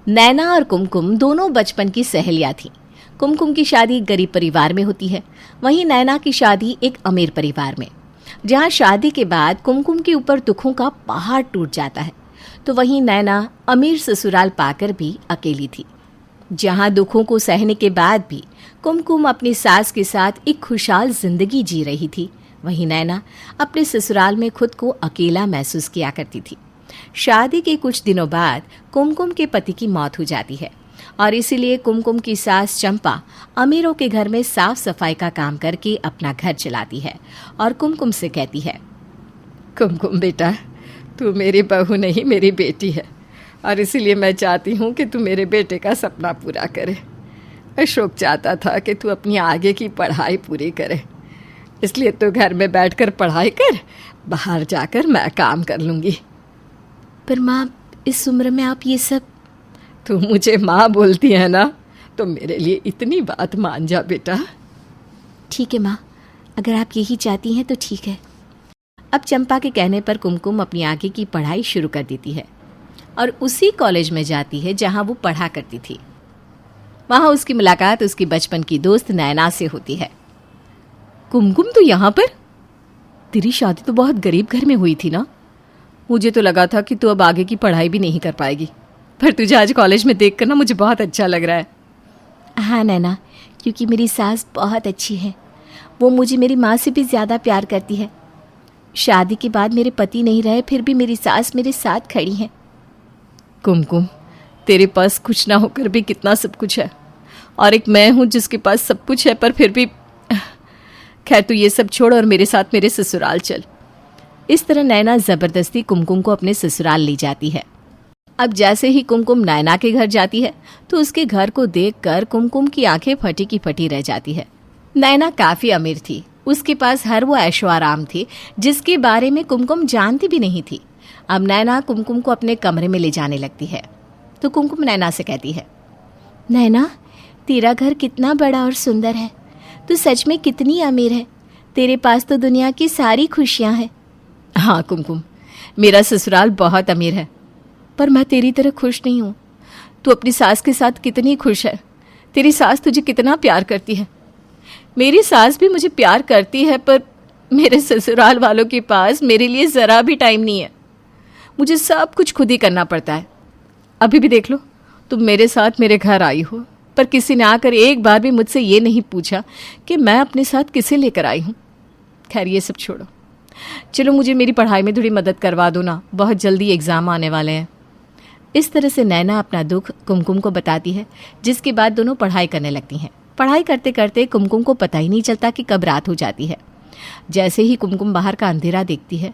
नैना और कुमकुम दोनों बचपन की सहेलियां थीं। कुमकुम की शादी एक गरीब परिवार में होती है, वहीं नैना की शादी एक अमीर परिवार में। जहां शादी के बाद कुमकुम के ऊपर दुखों का पहाड़ टूट जाता है, तो वहीं नैना अमीर ससुराल पाकर भी अकेली थी। जहां दुखों को सहने के बाद भी कुमकुम अपनी सास के साथ एक खुशहाल जिंदगी जी रही थी, वहीं नैना अपने ससुराल में खुद को अकेला महसूस किया करती थी। शादी के कुछ दिनों बाद कुमकुम के पति की मौत हो जाती है और इसीलिए कुमकुम की सास चंपा अमीरों के घर में साफ सफाई का काम करके अपना घर चलाती है और कुमकुम से कहती है, कुमकुम बेटा, तू मेरी बहू नहीं मेरी बेटी है और इसीलिए मैं चाहती हूँ कि तू मेरे बेटे का सपना पूरा करे। अशोक चाहता था कि तू अपनी आगे की पढ़ाई पूरी करे, इसलिए तो घर में बैठकर पढ़ाई कर, बाहर जाकर मैं काम कर लूँगी। पर माँ, इस उम्र में आप ये सब। तू मुझे माँ बोलती है ना, तो मेरे लिए इतनी बात मान जा बेटा। ठीक है माँ, अगर आप यही चाहती हैं तो ठीक है। अब चंपा के कहने पर कुमकुम अपनी आगे की पढ़ाई शुरू कर देती है और उसी कॉलेज में जाती है जहाँ वो पढ़ा करती थी। वहाँ उसकी मुलाकात उसकी बचपन की दोस्त नैना से होती है। कुमकुम, तो यहाँ पर? तेरी शादी तो बहुत गरीब घर में हुई थी ना? मुझे तो लगा था कि तू अब आगे की पढ़ाई भी नहीं कर पाएगी, पर तुझे आज कॉलेज में देखकर ना मुझे बहुत अच्छा लग रहा है। हाँ नैना, क्योंकि मेरी सास बहुत अच्छी है। वो मुझे मेरी माँ से भी ज़्यादा प्यार करती है। शादी के बाद मेरे पति नहीं रहे, फिर भी मेरी सास मेरे साथ खड़ी है। कुमकुम, तेरे पास कुछ ना होकर भी कितना सब कुछ है, और एक मैं हूँ जिसके पास सब कुछ है पर फिर भी। खैर, तू ये सब छोड़ और मेरे साथ मेरे ससुराल चल। इस तरह नैना जबरदस्ती कुमकुम को अपने ससुराल ले जाती है। अब जैसे ही कुमकुम नैना के घर जाती है तो उसके घर को देखकर कुमकुम की आंखें फटी की फटी रह जाती है। नैना काफी अमीर थी, उसके पास हर वो ऐशो आराम थी जिसके बारे में कुमकुम जानती भी नहीं थी। अब नैना कुमकुम को अपने कमरे में ले जाने लगती है तो कुमकुम नैना से कहती है, नैना, तेरा घर कितना बड़ा और सुंदर है। तू सच में कितनी अमीर है। तेरे पास तो दुनिया की सारी खुशियां हैं। हाँ कुमकुम, मेरा ससुराल बहुत अमीर है, पर मैं तेरी तरह खुश नहीं हूँ। तू अपनी सास के साथ कितनी खुश है। तेरी सास तुझे कितना प्यार करती है। मेरी सास भी मुझे प्यार करती है, पर मेरे ससुराल वालों के पास मेरे लिए ज़रा भी टाइम नहीं है। मुझे सब कुछ खुद ही करना पड़ता है। अभी भी देख लो, तुम मेरे साथ मेरे घर आई हो, पर किसी ने आकर एक बार भी मुझसे ये नहीं पूछा कि मैं अपने साथ किसे लेकर आई हूँ। खैर, ये सब छोड़ो, चलो मुझे मेरी पढ़ाई में थोड़ी मदद करवा दो ना, बहुत जल्दी एग्ज़ाम आने वाले हैं। इस तरह से नैना अपना दुख कुमकुम को बताती है, जिसके बाद दोनों पढ़ाई करने लगती हैं। पढ़ाई करते करते कुमकुम को पता ही नहीं चलता कि कब रात हो जाती है। जैसे ही कुमकुम बाहर का अंधेरा देखती है,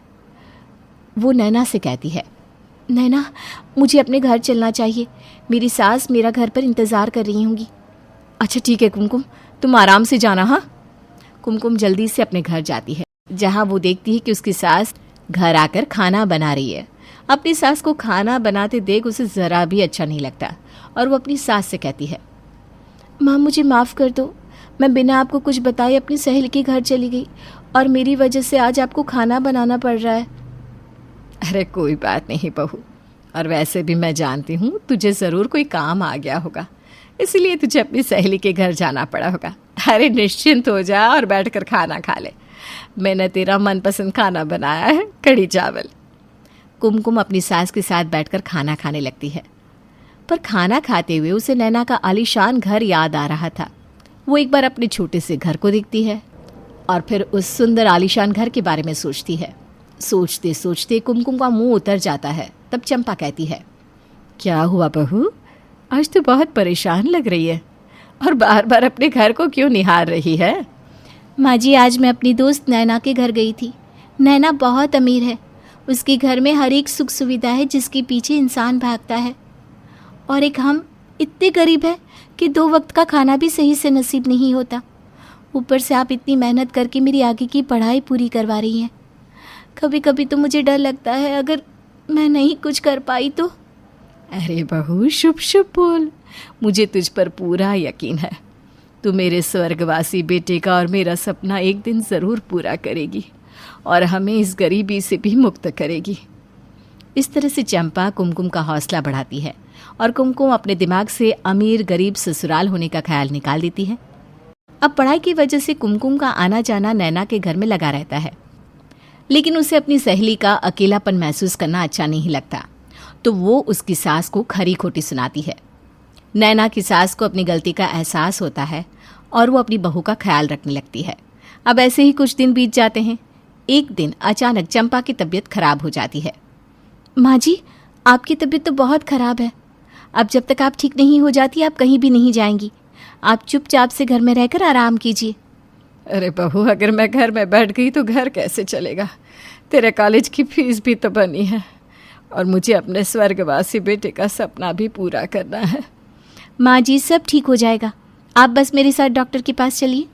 वो नैना से कहती है, नैना, मुझे अपने घर चलना चाहिए। मेरी सास मेरा घर पर इंतज़ार कर रही होंगी। अच्छा ठीक है कुमकुम, तुम आराम से जाना। हाँ। कुमकुम जल्दी से अपने घर जाती है, जहाँ वो देखती है कि उसकी सास घर आकर खाना बना रही है। अपनी सास को खाना बनाते देख उसे ज़रा भी अच्छा नहीं लगता और वो अपनी सास से कहती है, माँ, मुझे माफ़ कर दो। मैं बिना आपको कुछ बताए अपनी सहेली के घर चली गई और मेरी वजह से आज आपको खाना बनाना पड़ रहा है। अरे कोई बात नहीं बहू, और वैसे भी मैं जानती हूँ तुझे ज़रूर कोई काम आ गया होगा, इसलिए तुझे अपनी सहेली के घर जाना पड़ा होगा। अरे निश्चिंत हो जा और बैठकर खाना खा ले। मैंने तेरा मनपसंद खाना बनाया है, कढ़ी चावल। कुमकुम अपनी सास के साथ बैठकर खाना खाने लगती है, पर खाना खाते हुए उसे नैना का आलीशान घर याद आ रहा था। वो एक बार अपने छोटे से घर को देखती है और फिर उस सुंदर आलीशान घर के बारे में सोचती है। सोचते सोचते कुमकुम का मुंह उतर जाता है। तब चंपा कहती है, क्या हुआ बहू, आज तो बहुत परेशान लग रही है और बार बार अपने घर को क्यों निहार रही है? माँ जी, आज मैं अपनी दोस्त नैना के घर गई थी। नैना बहुत अमीर है। उसके घर में हर एक सुख सुविधा है जिसके पीछे इंसान भागता है, और एक हम इतने गरीब हैं कि 2 वक्त का खाना भी सही से नसीब नहीं होता। ऊपर से आप इतनी मेहनत करके मेरी आगे की पढ़ाई पूरी करवा रही हैं। कभी कभी तो मुझे डर लगता है, अगर मैं नहीं कुछ कर पाई तो। अरे बहू, शुभ शुभ बोल। मुझे तुझ पर पूरा यकीन है। तू मेरे स्वर्गवासी बेटे का और मेरा सपना एक दिन ज़रूर पूरा करेगी और हमें इस गरीबी से भी मुक्त करेगी। इस तरह से चंपा कुमकुम का हौसला बढ़ाती है और कुमकुम अपने दिमाग से अमीर गरीब ससुराल होने का ख्याल निकाल देती है। अब पढ़ाई की वजह से कुमकुम का आना जाना नैना के घर में लगा रहता है, लेकिन उसे अपनी सहेली का अकेलापन महसूस करना अच्छा नहीं लगता, तो वो उसकी सास को खरी खोटी सुनाती है। नैना की सास को अपनी गलती का एहसास होता है और वो अपनी बहू का ख्याल रखने लगती है। अब ऐसे ही कुछ दिन बीत जाते हैं। एक दिन अचानक चंपा की तबीयत खराब हो जाती है। माँ जी, आपकी तबीयत तो बहुत खराब है। अब जब तक आप ठीक नहीं हो जाती आप कहीं भी नहीं जाएंगी। आप चुपचाप से घर में रहकर आराम कीजिए। अरे बहू, अगर मैं घर में बैठ गई तो घर कैसे चलेगा? तेरे कॉलेज की फीस भी तो बनी है और मुझे अपने स्वर्गवासी बेटे का सपना भी पूरा करना है। माँ जी, सब ठीक हो जाएगा, आप बस मेरे साथ डॉक्टर के पास चलिए।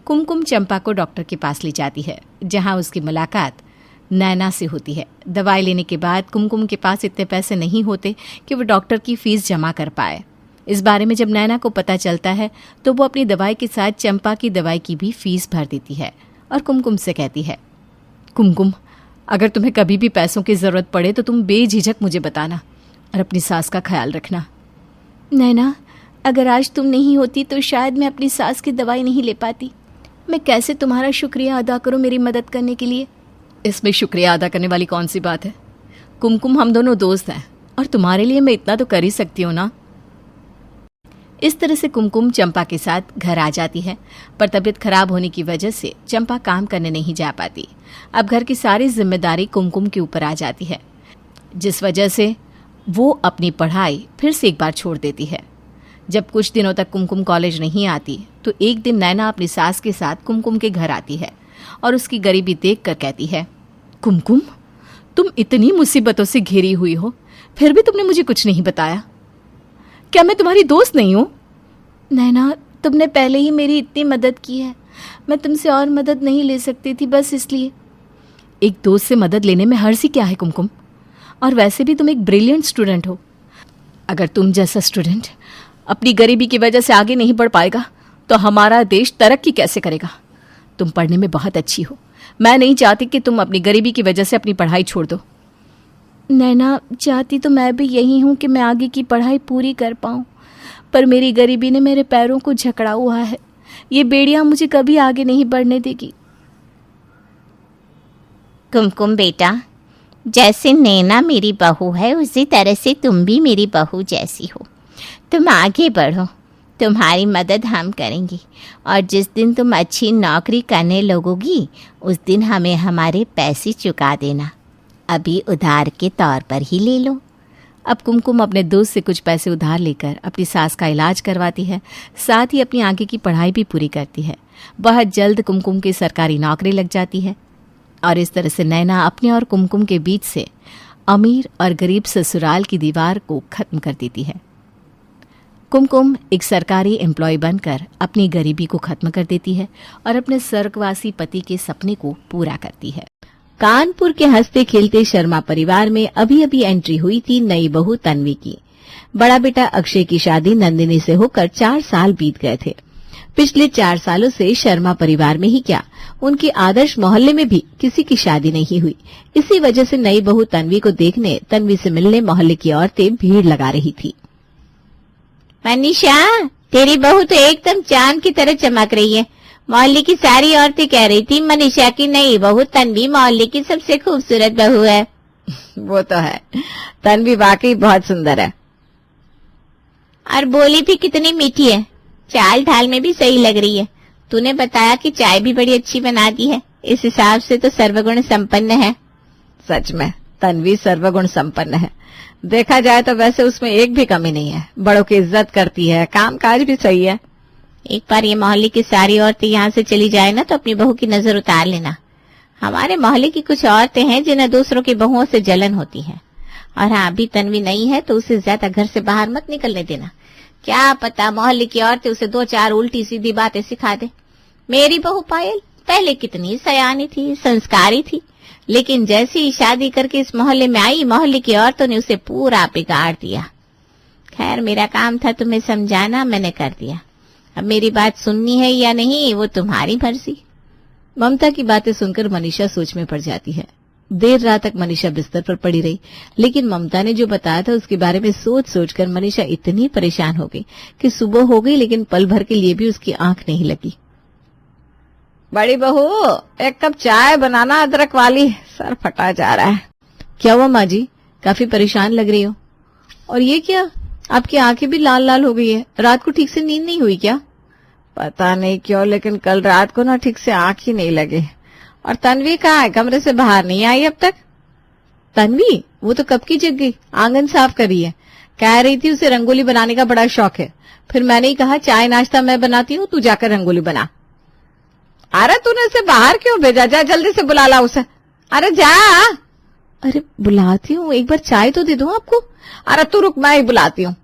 कुमकुम चंपा को डॉक्टर के पास ले जाती है, जहाँ उसकी मुलाकात नैना से होती है। दवाई लेने के बाद कुमकुम के पास इतने पैसे नहीं होते कि वो डॉक्टर की फीस जमा कर पाए। इस बारे में जब नैना को पता चलता है तो वो अपनी दवाई के साथ चंपा की दवाई की भी फीस भर देती है और कुमकुम से कहती है, कुमकुम, अगर तुम्हें कभी भी पैसों की ज़रूरत पड़े तो तुम बेझिझक मुझे बताना और अपनी सास का ख्याल रखना। नैना, अगर आज तुम नहीं होती तो शायद मैं अपनी सास की दवाई नहीं ले पाती। मैं कैसे तुम्हारा शुक्रिया अदा करूं मेरी मदद करने के लिए। इसमें शुक्रिया अदा करने वाली कौन सी बात है? कुमकुम, हम दोनों दोस्त हैं और तुम्हारे लिए मैं इतना तो कर ही सकती हूँ ना। इस तरह से कुमकुम चंपा के साथ घर आ जाती है, पर तबीयत खराब होने की वजह से चंपा काम करने नहीं जा पाती। अब घर की सारी जिम्मेदारी कुमकुम के ऊपर आ जाती है, जिस वजह से वो अपनी पढ़ाई फिर से एक बार छोड़ देती है। जब कुछ दिनों तक कुमकुम कॉलेज नहीं आती तो एक दिन नैना अपनी सास के साथ कुमकुम के घर आती है और उसकी गरीबी देखकर कहती है, कुमकुम, तुम इतनी मुसीबतों से घिरी हुई हो, फिर भी तुमने मुझे कुछ नहीं बताया। क्या मैं तुम्हारी दोस्त नहीं हूँ? नैना, तुमने पहले ही मेरी इतनी मदद की है, मैं तुमसे और मदद नहीं ले सकती थी, बस इसलिए। एक दोस्त से मदद लेने में हर्ज क्या है कुमकुम? और वैसे भी तुम एक ब्रिलियंट स्टूडेंट हो। अगर तुम जैसा स्टूडेंट अपनी गरीबी की वजह से आगे नहीं बढ़ पाएगा तो हमारा देश तरक्की कैसे करेगा? तुम पढ़ने में बहुत अच्छी हो, मैं नहीं चाहती कि तुम अपनी गरीबी की वजह से अपनी पढ़ाई छोड़ दो। नैना, चाहती तो मैं भी यही हूँ कि मैं आगे की पढ़ाई पूरी कर पाऊँ, पर मेरी गरीबी ने मेरे पैरों को जकड़ा हुआ है। ये बेड़ियाँ मुझे कभी आगे नहीं बढ़ने देगी। कुमकुम बेटा, जैसे नैना मेरी बहू है उसी तरह से तुम भी मेरी बहू जैसी हो। तुम आगे बढ़ो, तुम्हारी मदद हम करेंगे और जिस दिन तुम अच्छी नौकरी करने लगोगी उस दिन हमें हमारे पैसे चुका देना। अभी उधार के तौर पर ही ले लो। अब कुमकुम अपने दोस्त से कुछ पैसे उधार लेकर अपनी सास का इलाज करवाती है, साथ ही अपनी आगे की पढ़ाई भी पूरी करती है। बहुत जल्द कुमकुम की सरकारी नौकरी लग जाती है और इस तरह से नैना अपने और कुमकुम के बीच से अमीर और गरीब ससुराल की दीवार को खत्म कर देती है। कुमकुम एक सरकारी एम्प्लॉय बनकर अपनी गरीबी को खत्म कर देती है और अपने स्वर्गवासी पति के सपने को पूरा करती है। कानपुर के हंसते खेलते शर्मा परिवार में अभी अभी एंट्री हुई थी नई बहू तन्वी की। बड़ा बेटा अक्षय की शादी नंदिनी से होकर 4 साल बीत गए थे। पिछले 4 सालों से शर्मा परिवार में ही क्या, उनके आदर्श मोहल्ले में भी किसी की शादी नहीं हुई। इसी वजह से नई बहू तन्वी को देखने, तन्वी से मिलने मोहल्ले की औरतें भीड़ लगा रही थी। मनीषा, तेरी बहू तो एकदम चांद की तरह चमक रही है। मोहल्ले की सारी औरतें कह रही थी मनीषा की नई बहू तन्वी मोहल्ले की सबसे खूबसूरत बहू है। वो तो है, तन्वी वाकई बहुत सुंदर है और बोली भी कितनी मीठी है, चाल ढाल में भी सही लग रही है। तूने बताया कि चाय भी बड़ी अच्छी बनाती है, इस हिसाब से तो सर्वगुण संपन्न है। सच में तन्वी सर्वगुण संपन्न है। देखा जाए तो वैसे उसमें एक भी कमी नहीं है। बड़ों की इज्जत करती है, काम काज भी सही है। एक बार ये मोहल्ले की सारी औरतें यहाँ से चली जाए ना तो अपनी बहू की नजर उतार लेना। हमारे मोहल्ले की कुछ औरतें हैं जिन्हें दूसरों की बहुओं से जलन होती है। और हाँ, अभी तन्वी नहीं है तो उसे ज्यादा घर से बाहर मत निकलने देना। क्या पता मोहल्ले की औरतें उसे 2-4 उल्टी सीधी बातें सिखा दे। मेरी बहू पायल पहले कितनी सयानी थी, संस्कारी थी, लेकिन जैसे ही शादी करके इस मोहल्ले में आई, मोहल्ले की औरतों ने उसे पूरा बिगाड़ दिया। खैर, मेरा काम था तुम्हें समझाना, मैंने कर दिया। अब मेरी बात सुननी है या नहीं वो तुम्हारी मर्जी। ममता की बातें सुनकर मनीषा सोच में पड़ जाती है। देर रात तक मनीषा बिस्तर पर पड़ी रही, लेकिन ममता ने जो बताया था उसके बारे में सोच सोचकर मनीषा इतनी परेशान हो गई कि सुबह हो गई, लेकिन पल भर के लिए भी उसकी आंख नहीं लगी। बड़ी बहू, एक कप चाय बनाना अदरक वाली, सर फटा जा रहा है। क्या हुआ माँ जी, काफी परेशान लग रही हो? और ये क्या, आपकी आंखें भी लाल लाल हो गई है, रात को ठीक से नींद नहीं हुई क्या? पता नहीं क्यों, लेकिन कल रात को ना ठीक से आंख ही नहीं लगे। और तन्वी कहाँ है, कमरे से बाहर नहीं आई अब तक? तन्वी, वो तो कब की जग गई, आंगन साफ कर रही है। कह रही थी उसे रंगोली बनाने का बड़ा शौक है। फिर मैंने ही कहा चाय नाश्ता मैं बनाती हूँ, तू जाकर रंगोली बना। अरे तूने उसे बाहर क्यों भेजा, जा जल्दी से बुला ला उसे। अरे जा। अरे बुलाती हूँ, एक बार चाय तो दे दूं आपको। अरे तू रुक, मैं ही बुलाती हूँ।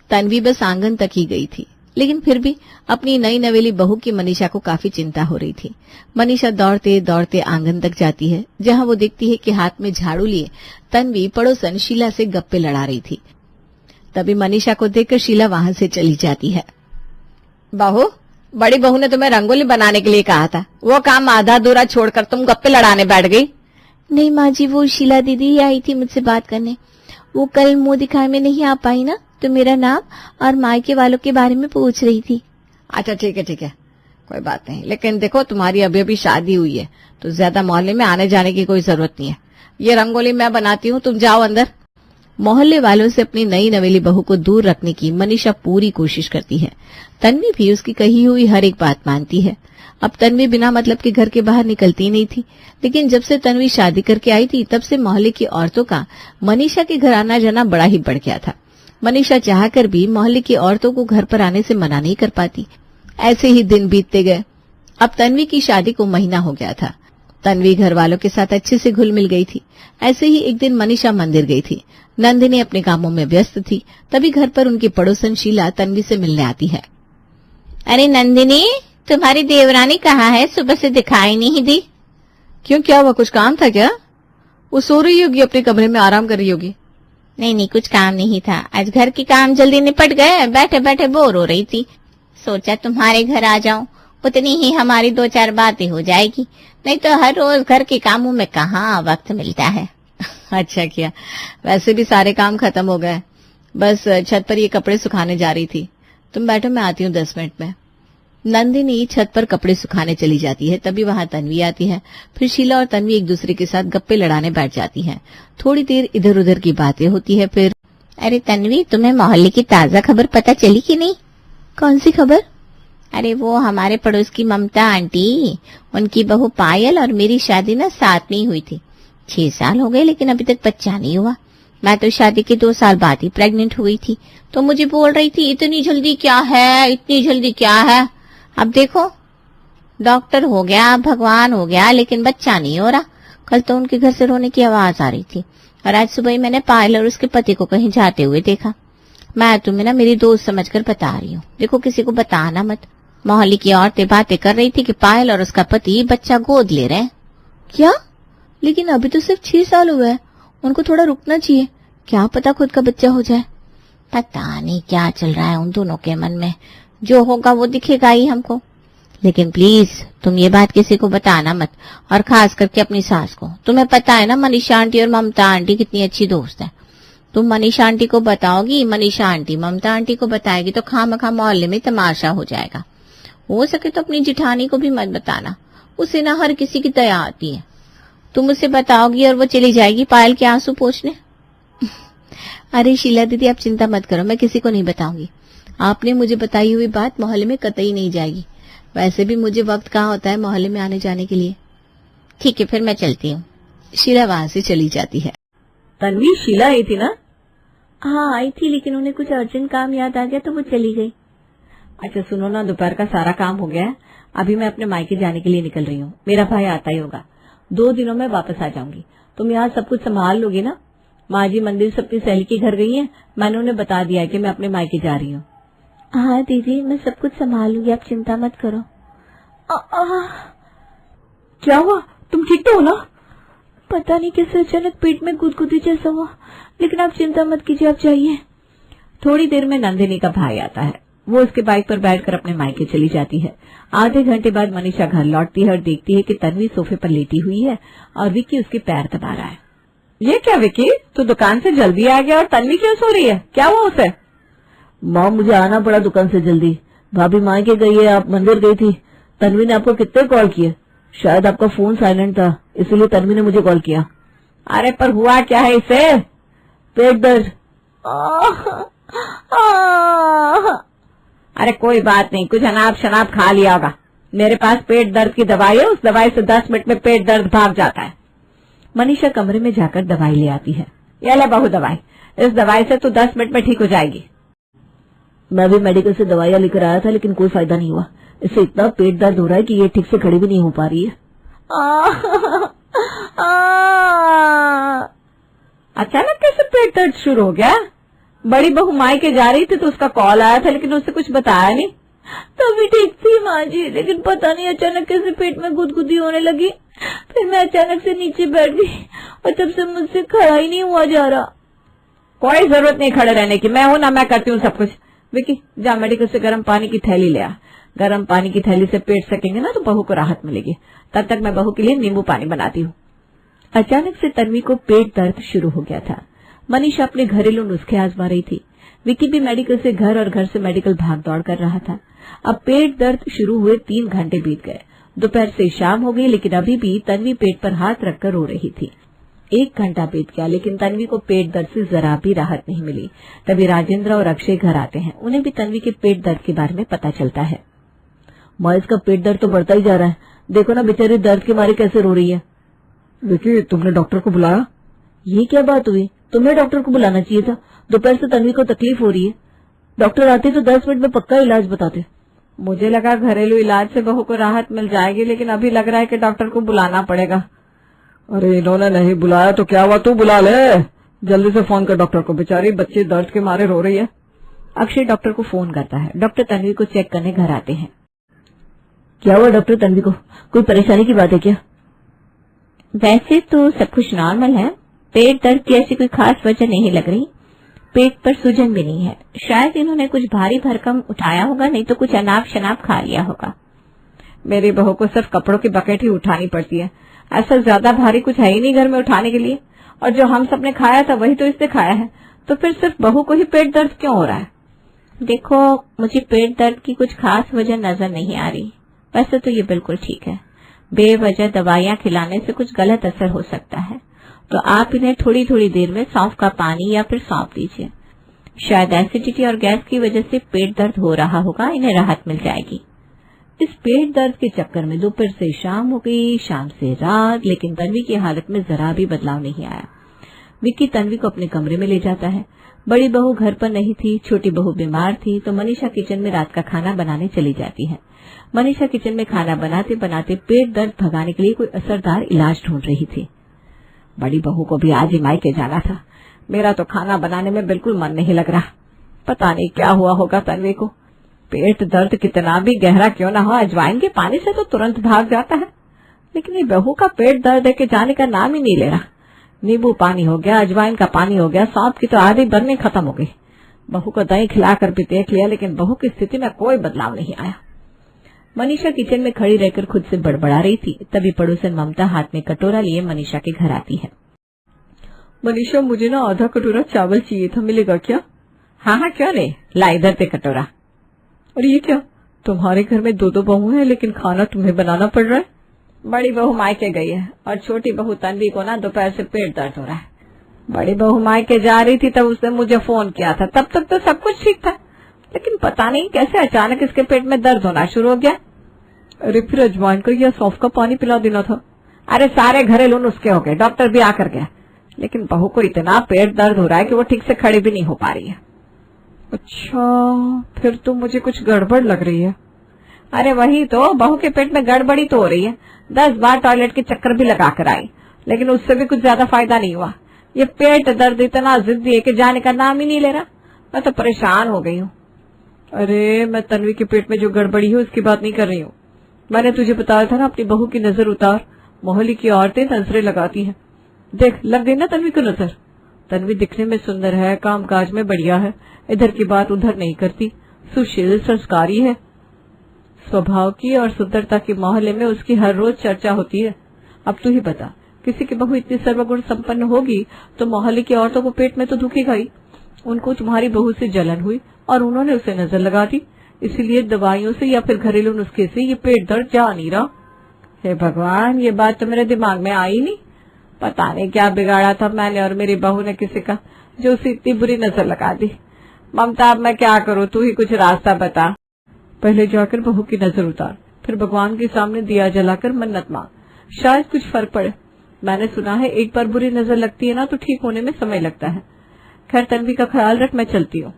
तन्वी बस आंगन तक ही गई थी, लेकिन फिर भी अपनी नई नवेली बहू की मनीषा को काफी चिंता हो रही थी। मनीषा दौड़ते दौड़ते आंगन तक जाती है, जहां वो देखती है कि हाथ में झाड़ू लिए तन्वी पड़ोसन शीला से गप्पे लड़ा रही थी। तभी मनीषा को देखकर शीला वहां से चली जाती है। बहू, बड़ी बहू ने तुम्हें रंगोली बनाने के लिए कहा था, वो काम आधा अधूरा छोड़कर तुम गप्पे लड़ाने बैठ गई। नहीं माँ जी, वो शीला दीदी ही आई थी मुझसे बात करने। वो कल मुंह दिखाए में नहीं आ पाई ना, तो मेरा नाम और मायके वालों के बारे में पूछ रही थी। अच्छा ठीक है, कोई बात नहीं, लेकिन देखो तुम्हारी अभी अभी शादी हुई है, तो ज्यादा मोहल्ले में आने जाने की कोई जरूरत नहीं है। ये रंगोली मैं बनाती हूँ, तुम जाओ अंदर। मोहल्ले वालों से अपनी नई नवेली बहू को दूर रखने की मनीषा पूरी कोशिश करती है। तन्वी भी उसकी कही हुई हर एक बात मानती है। अब तन्वी बिना मतलब के घर के बाहर निकलती नहीं थी, लेकिन जब से तन्वी शादी करके आई थी तब से मोहल्ले की औरतों का मनीषा के घर आना जाना बड़ा ही बढ़ गया था। मनीषा चाहकर भी मोहल्ले की औरतों को घर पर आने से मना नहीं कर पाती। ऐसे ही दिन बीतते गए। अब तन्वी की शादी को महीना हो गया था। तन्वी घर वालों के साथ अच्छे से घुल मिल गई थी। ऐसे ही एक दिन मनीषा मंदिर गई थी। नंदिनी अपने कामों में व्यस्त थी। तभी घर पर उनकी पड़ोसन शीला तन्वी से मिलने आती है। अरे नंदिनी, तुम्हारी देवरानी कहाँ है, सुबह से दिखाई नहीं दी। क्यों, क्या हुआ, कुछ काम था क्या? वो सो रही होगी, अपने कमरे में आराम कर रही होगी। नहीं, कुछ काम नहीं था। आज घर के काम जल्दी निपट गए, बैठे बैठे बोर हो रही थी। सोचा तुम्हारे घर आ जाऊं, उतनी ही हमारी 2-4 बातें हो जाएगी। नहीं तो हर रोज घर के कामों में कहाँ वक्त मिलता है। अच्छा किया, वैसे भी सारे काम खत्म हो गए। बस छत पर ये कपड़े सुखाने जा रही थी। तुम बैठो, मैं आती हूँ 10 मिनट में। नंदिनी छत पर कपड़े सुखाने चली जाती है। तभी वहां तन्वी आती है। फिर शीला और तन्वी एक दूसरे के साथ गप्पे लड़ाने बैठ जाती हैं। थोड़ी देर इधर उधर की बातें होती है। फिर अरे तन्वी, तुम्हें मोहल्ले की ताजा खबर पता चली कि नहीं? कौन सी खबर? अरे वो हमारे पड़ोस की ममता आंटी, उनकी बहू पायल और मेरी शादी ना साथ में ही हुई थी। 6 साल हो गए, लेकिन अभी तक बच्चा नहीं हुआ। मैं तो शादी के 2 साल बाद ही प्रेग्नेंट हुई थी। तो मुझे बोल रही थी इतनी जल्दी क्या है, इतनी जल्दी क्या है। अब देखो, डॉक्टर हो गया, भगवान हो गया, लेकिन बच्चा नहीं हो रहा। कल तो उनके घर से रोने की आवाज आ रही थी, और आज सुबह ही मैंने पायल और उसके पति को कहीं जाते हुए देखा। मैं तुम्हें ना मेरी दोस्त समझकर बता रही हूँ, देखो किसी को बताना मत। मोहल्ले की औरतें बातें कर रही थी कि पायल और उसका पति बच्चा गोद ले रहे हैं। क्या? लेकिन अभी तो सिर्फ 6 साल हुए हैं, उनको थोड़ा रुकना चाहिए। क्या पता खुद का बच्चा हो जाए। पता नहीं क्या चल रहा है उन दोनों के मन में, जो होगा वो दिखेगा ही हमको। लेकिन प्लीज तुम ये बात किसी को बताना मत, और खास करके अपनी सास को। तुम्हें पता है ना मनीषा आंटी और ममता आंटी कितनी अच्छी दोस्त है। तुम मनीषा आंटी को बताओगी, मनीषा आंटी ममता आंटी को बताएगी, तो खामखा मोहल्ले में तमाशा हो जाएगा। हो सके तो अपनी जिठानी को भी मत बताना, उसे ना हर किसी की दया आती है। तुम उसे बताओगी और वो चली जाएगी पायल के आंसू पोंछने। अरे शीला दीदी, आप चिंता मत करो, मैं किसी को नहीं बताऊंगी। आपने मुझे बताई हुई बात मोहल्ले में कतई नहीं जाएगी। वैसे भी मुझे वक्त कहाँ होता है मोहल्ले में आने जाने के लिए। ठीक है, फिर मैं चलती हूँ। शीला वहां से चली जाती है। तन्वी, शीला आई थी ना? हाँ आई थी, लेकिन उन्हें कुछ अर्जेंट काम याद आ गया तो वो चली गई। अच्छा सुनो ना, दोपहर का सारा काम हो गया है। अभी मैं अपने मायके जाने के लिए निकल रही हूँ। मेरा भाई आता ही होगा, 2 दिनों में वापस आ जाऊंगी। तुम यहाँ सब कुछ संभाल लोगी ना? माँ जी मंदिर से अपनी सहेली के घर गई है, मैंने उन्हें बता दिया है कि मैं अपने मायके जा रही हूँ। हाँ दीदी, मैं सब कुछ संभाल लूंगी, आप चिंता मत करो। क्या हुआ, तुम ठीक तो हो ना? पता नहीं कैसे अचानक पेट में गुदगुदी जैसा हुआ, लेकिन आप चिंता मत कीजिए, आप जाइए। थोड़ी देर में नंदिनी का भाई आता है। वो उसके बाइक पर बैठकर अपने मायके चली जाती है। आधे घंटे बाद मनीषा घर लौटती है और देखती है कि तन्वी सोफे पर लेटी हुई है और विक्की उसके पैर दबा रहा है। ये क्या विक्की, तू दुकान से जल्दी आ गया और तन्वी क्यों सो रही है, क्या हुआ उसे? माँ, मुझे आना पड़ा दुकान से जल्दी। भाभी मायके गई है, आप मंदिर गई थी। तन्वी ने आपको कितने कॉल किए? शायद आपका फोन साइलेंट था, इसलिए तन्वी ने मुझे कॉल किया। अरे पर हुआ क्या है इसे? पेट दर्द। अरे कोई बात नहीं, कुछ अनाप शनाप खा लिया होगा। मेरे पास पेट दर्द की दवाई है, उस दवाई से 10 मिनट में पेट दर्द भाग जाता है। मनीषा कमरे में जाकर दवाई ले आती है। ये ले बहू दवाई, इस दवाई से तू 10 मिनट में ठीक हो जाएगी। मैं भी मेडिकल से दवाइयां लेकर आया था, लेकिन कोई फायदा नहीं हुआ। इससे इतना पेट दर्द हो रहा है कि ये ठीक से खड़ी भी नहीं हो पा रही है। अचानक कैसे पेट दर्द शुरू हो गया? बड़ी बहू मायके जा रही थी तो उसका कॉल आया था, लेकिन उससे कुछ बताया नहीं। तभी ठीक थी माँ जी, लेकिन पता नहीं अचानक कैसे पेट में गुदगुदी होने लगी। फिर मैं अचानक से नीचे बैठ गई और तब से मुझसे खड़ा ही नहीं हुआ जा रहा। कोई जरूरत नहीं खड़े रहने की, मैं हूं ना, मैं करती हूँ सब कुछ। विकी जा मेडिकल से गर्म पानी की थैली ले आ। गर्म पानी की थैली से पेट सेकेंगे ना तो बहू को राहत मिलेगी। तब तक मैं बहू के लिए नींबू पानी बनाती हूँ। अचानक से तन्वी को पेट दर्द शुरू हो गया था। मनीषा अपने घरेलू नुस्खे आजमा रही थी। विकी भी मेडिकल से घर और घर से मेडिकल भाग दौड़ कर रहा था। अब पेट दर्द शुरू हुए 3 घंटे बीत गए। दोपहर से शाम हो गई, लेकिन अभी भी तन्वी पेट पर हाथ रखकर रो रही थी। 1 घंटा बीत गया, लेकिन तन्वी को पेट दर्द से जरा भी राहत नहीं मिली। तभी राजेंद्र और अक्षय घर आते हैं। उन्हें भी तन्वी के पेट दर्द के बारे में पता चलता है। माँ, इसका पेट दर्द तो बढ़ता ही जा रहा है। देखो ना बेचारी दर्द के मारे कैसे रो रही है। विकी, तुमने डॉक्टर को बुलाया? ये क्या बात हुई? तुम्हें डॉक्टर को बुलाना चाहिए था। दोपहर से तन्वी को तकलीफ हो रही है। डॉक्टर आते तो 10 मिनट में पक्का इलाज बताते। मुझे लगा घरेलू इलाज से बहू को राहत मिल जाएगी, लेकिन अभी लग रहा है कि डॉक्टर को बुलाना पड़ेगा। अरे इन्होंने नहीं बुलाया तो क्या हुआ, तू बुला ले। जल्दी से फोन कर डॉक्टर को, बेचारी बच्ची दर्द के मारे रो रही है। अक्षय डॉक्टर को फोन करता है। डॉक्टर तन्वी को चेक करने घर आते हैं। क्या हुआ डॉक्टर, तन्वी को कोई परेशानी की बात है क्या? वैसे तो सब कुछ नॉर्मल है, पेट दर्द की ऐसी कोई खास वजह नहीं लग रही। पेट पर सूजन भी नहीं है। शायद इन्होंने कुछ भारी भरकम उठाया होगा, नहीं तो कुछ अनाप शनाप खा लिया होगा। मेरी बहू को सिर्फ कपड़ों की बकेट ही उठानी पड़ती है। ऐसा ज्यादा भारी कुछ है ही नहीं घर में उठाने के लिए, और जो हम सबने खाया था वही तो इसने खाया है। तो फिर सिर्फ बहू को ही पेट दर्द क्यों हो रहा है? देखो, मुझे पेट दर्द की कुछ खास वजह नजर नहीं आ रही। वैसे तो ये बिल्कुल ठीक है। बेवजह दवाइयां खिलाने से कुछ गलत असर हो सकता है, तो आप इन्हें थोड़ी थोड़ी देर में सौंफ का पानी या फिर सौंप दीजिए। शायद एसिडिटी और गैस की वजह से पेट दर्द हो रहा होगा, इन्हें राहत मिल जाएगी। इस पेट दर्द के चक्कर में दोपहर से शाम हो गई, शाम से रात, लेकिन तन्वी की हालत में जरा भी बदलाव नहीं आया। विक्की तन्वी को अपने कमरे में ले जाता है। बड़ी बहू घर पर नहीं थी, छोटी बहू बीमार थी, तो मनीषा किचन में रात का खाना बनाने चली जाती है। मनीषा किचन में खाना बनाते बनाते पेट दर्द भगाने के लिए कोई असरदार इलाज ढूंढ रही थी। बड़ी बहू को भी आज ही मायके जाना था। मेरा तो खाना बनाने में बिल्कुल मन नहीं लग रहा। पता नहीं क्या हुआ होगा तन्वी को। पेट दर्द कितना भी गहरा क्यों ना हो, अजवाइन के पानी से तो तुरंत भाग जाता है, लेकिन ये बहू का पेट दर्द है कि जाने का नाम ही नहीं ले रहा। नींबू पानी हो गया, अजवाइन का पानी हो गया, सौंफ की तो आधी बर्निंग खत्म हो गई। बहू को दही खिलाकर भी देख लिया, लेकिन बहू की स्थिति में कोई बदलाव नहीं आया। मनीषा किचन में खड़ी रहकर खुद से बड़बड़ा रही थी। तभी पड़ोसन ममता हाथ में कटोरा लिए मनीषा के घर आती है। मनीषा, मुझे ना आधा कटोरा चावल चाहिए था, मिलेगा क्या? हाँ हाँ, क्यों नहीं, ला इधर से कटोरा। और ये क्या, तुम्हारे घर में 2 बहू हैं, लेकिन खाना तुम्हें बनाना पड़ रहा है? बड़ी बहू मायके गई है और छोटी बहू तन्वी को ना दोपहर से पेट दर्द हो रहा है। बड़ी बहू मायके जा रही थी तब उसने मुझे फोन किया था। तब तक तो सब कुछ ठीक था, लेकिन पता नहीं कैसे अचानक इसके पेट में दर्द होना शुरू हो गया। अरे फिर अजवाइन का या सौंफ का पानी पिला देना था। अरे सारे घरेलू नुस्खे हो गए, डॉक्टर भी आकर गया, लेकिन बहू को इतना पेट दर्द हो रहा है कि वो ठीक से खड़ी भी नहीं हो पा रही है। अच्छा, फिर तो मुझे कुछ गड़बड़ लग रही है। अरे वही तो, बहू के पेट में गड़बड़ी तो हो रही है। 10 बार टॉयलेट के चक्कर भी लगा कर आई, लेकिन उससे भी कुछ ज्यादा फायदा नहीं हुआ। ये पेट दर्द इतना जिद्दी है कि जाने का नाम ही नहीं ले रहा। मैं तो परेशान हो गई हूँ। अरे मैं तन्वी के पेट में जो गड़बड़ी है उसकी बात नहीं कर रही हूँ। मैंने तुझे बताया था ना, अपनी बहू की नजर उतार। मोहल्ले की औरतें नजरें लगाती हैं। देख, लग गई ना तन्वी को नजर। तन्वी दिखने में सुंदर है, कामकाज में बढ़िया है, इधर की बात उधर नहीं करती, सुशील, संस्कारी है। स्वभाव की और सुंदरता के मोहल्ले में उसकी हर रोज चर्चा होती है। अब तू ही बता, किसी की बहू इतनी सर्वगुण संपन्न होगी तो मोहल्ले की औरतों को पेट में तो दुखेगा ही। उनको तुम्हारी बहू से जलन हुई और उन्होंने उसे नजर लगा दी, इसीलिए दवाइयों से या फिर घरेलू नुस्खे से ये पेट दर्द जा नहीं रहा। हे भगवान, ये बात तो मेरे दिमाग में आई नहीं। पता नहीं क्या बिगाड़ा था मैंने और मेरी बहू ने किसी का, जो उसे इतनी बुरी नजर लगा दी। ममता, अब मैं क्या करूं, तू ही कुछ रास्ता बता। पहले जाकर बहू की नजर उतार, फिर भगवान के सामने दिया जलाकर मन्नत मांग, शायद कुछ फर्क पड़े। मैंने सुना है एक बार बुरी नजर लगती है ना तो ठीक होने में समय लगता है। खैर तन्वी का ख्याल रख, मैं चलती हूँ।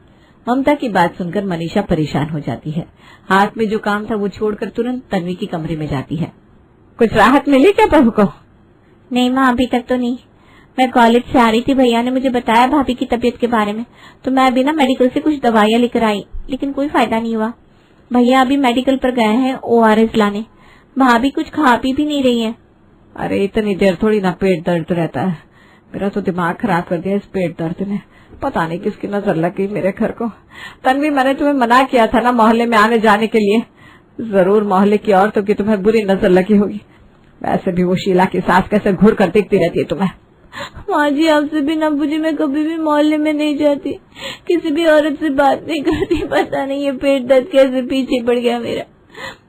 ममता की बात सुनकर मनीषा परेशान हो जाती है। हाथ में जो काम था वो छोड़कर तुरंत तन्वी के कमरे में जाती है। कुछ राहत मिली क्या बहू को? नहीं माँ, अभी तक तो नहीं। मैं कॉलेज से आ रही थी, भैया ने मुझे बताया भाभी की तबीयत के बारे में, तो मैं अभी ना मेडिकल से कुछ दवाइयाँ लेकर आई, लेकिन कोई फायदा नहीं हुआ। भैया अभी मेडिकल पर गए हैं ORS लाने। भाभी कुछ खा पी भी नहीं रही है। अरे इतनी देर थोड़ी ना पेट दर्द रहता है। मेरा तो दिमाग खराब कर दिया इस पेट दर्द ने। पता नहीं किसकी नजर लग गई मेरे घर को। तन्वी, मैंने तुम्हें मना किया था ना मोहल्ले में आने जाने के लिए। जरूर मोहल्ले की औरतों की तुम्हें बुरी नजर लगी होगी। वैसे भी वो शीला की सास कैसे घूर कर देखती रहती है तुम्हें। माँ जी, आपसे बिना पूछे मैं कभी भी मोहल्ले में नहीं जाती, किसी भी औरत से बात नहीं करती। पता नहीं ये पेट दर्द कैसे पीछे पड़ गया मेरा।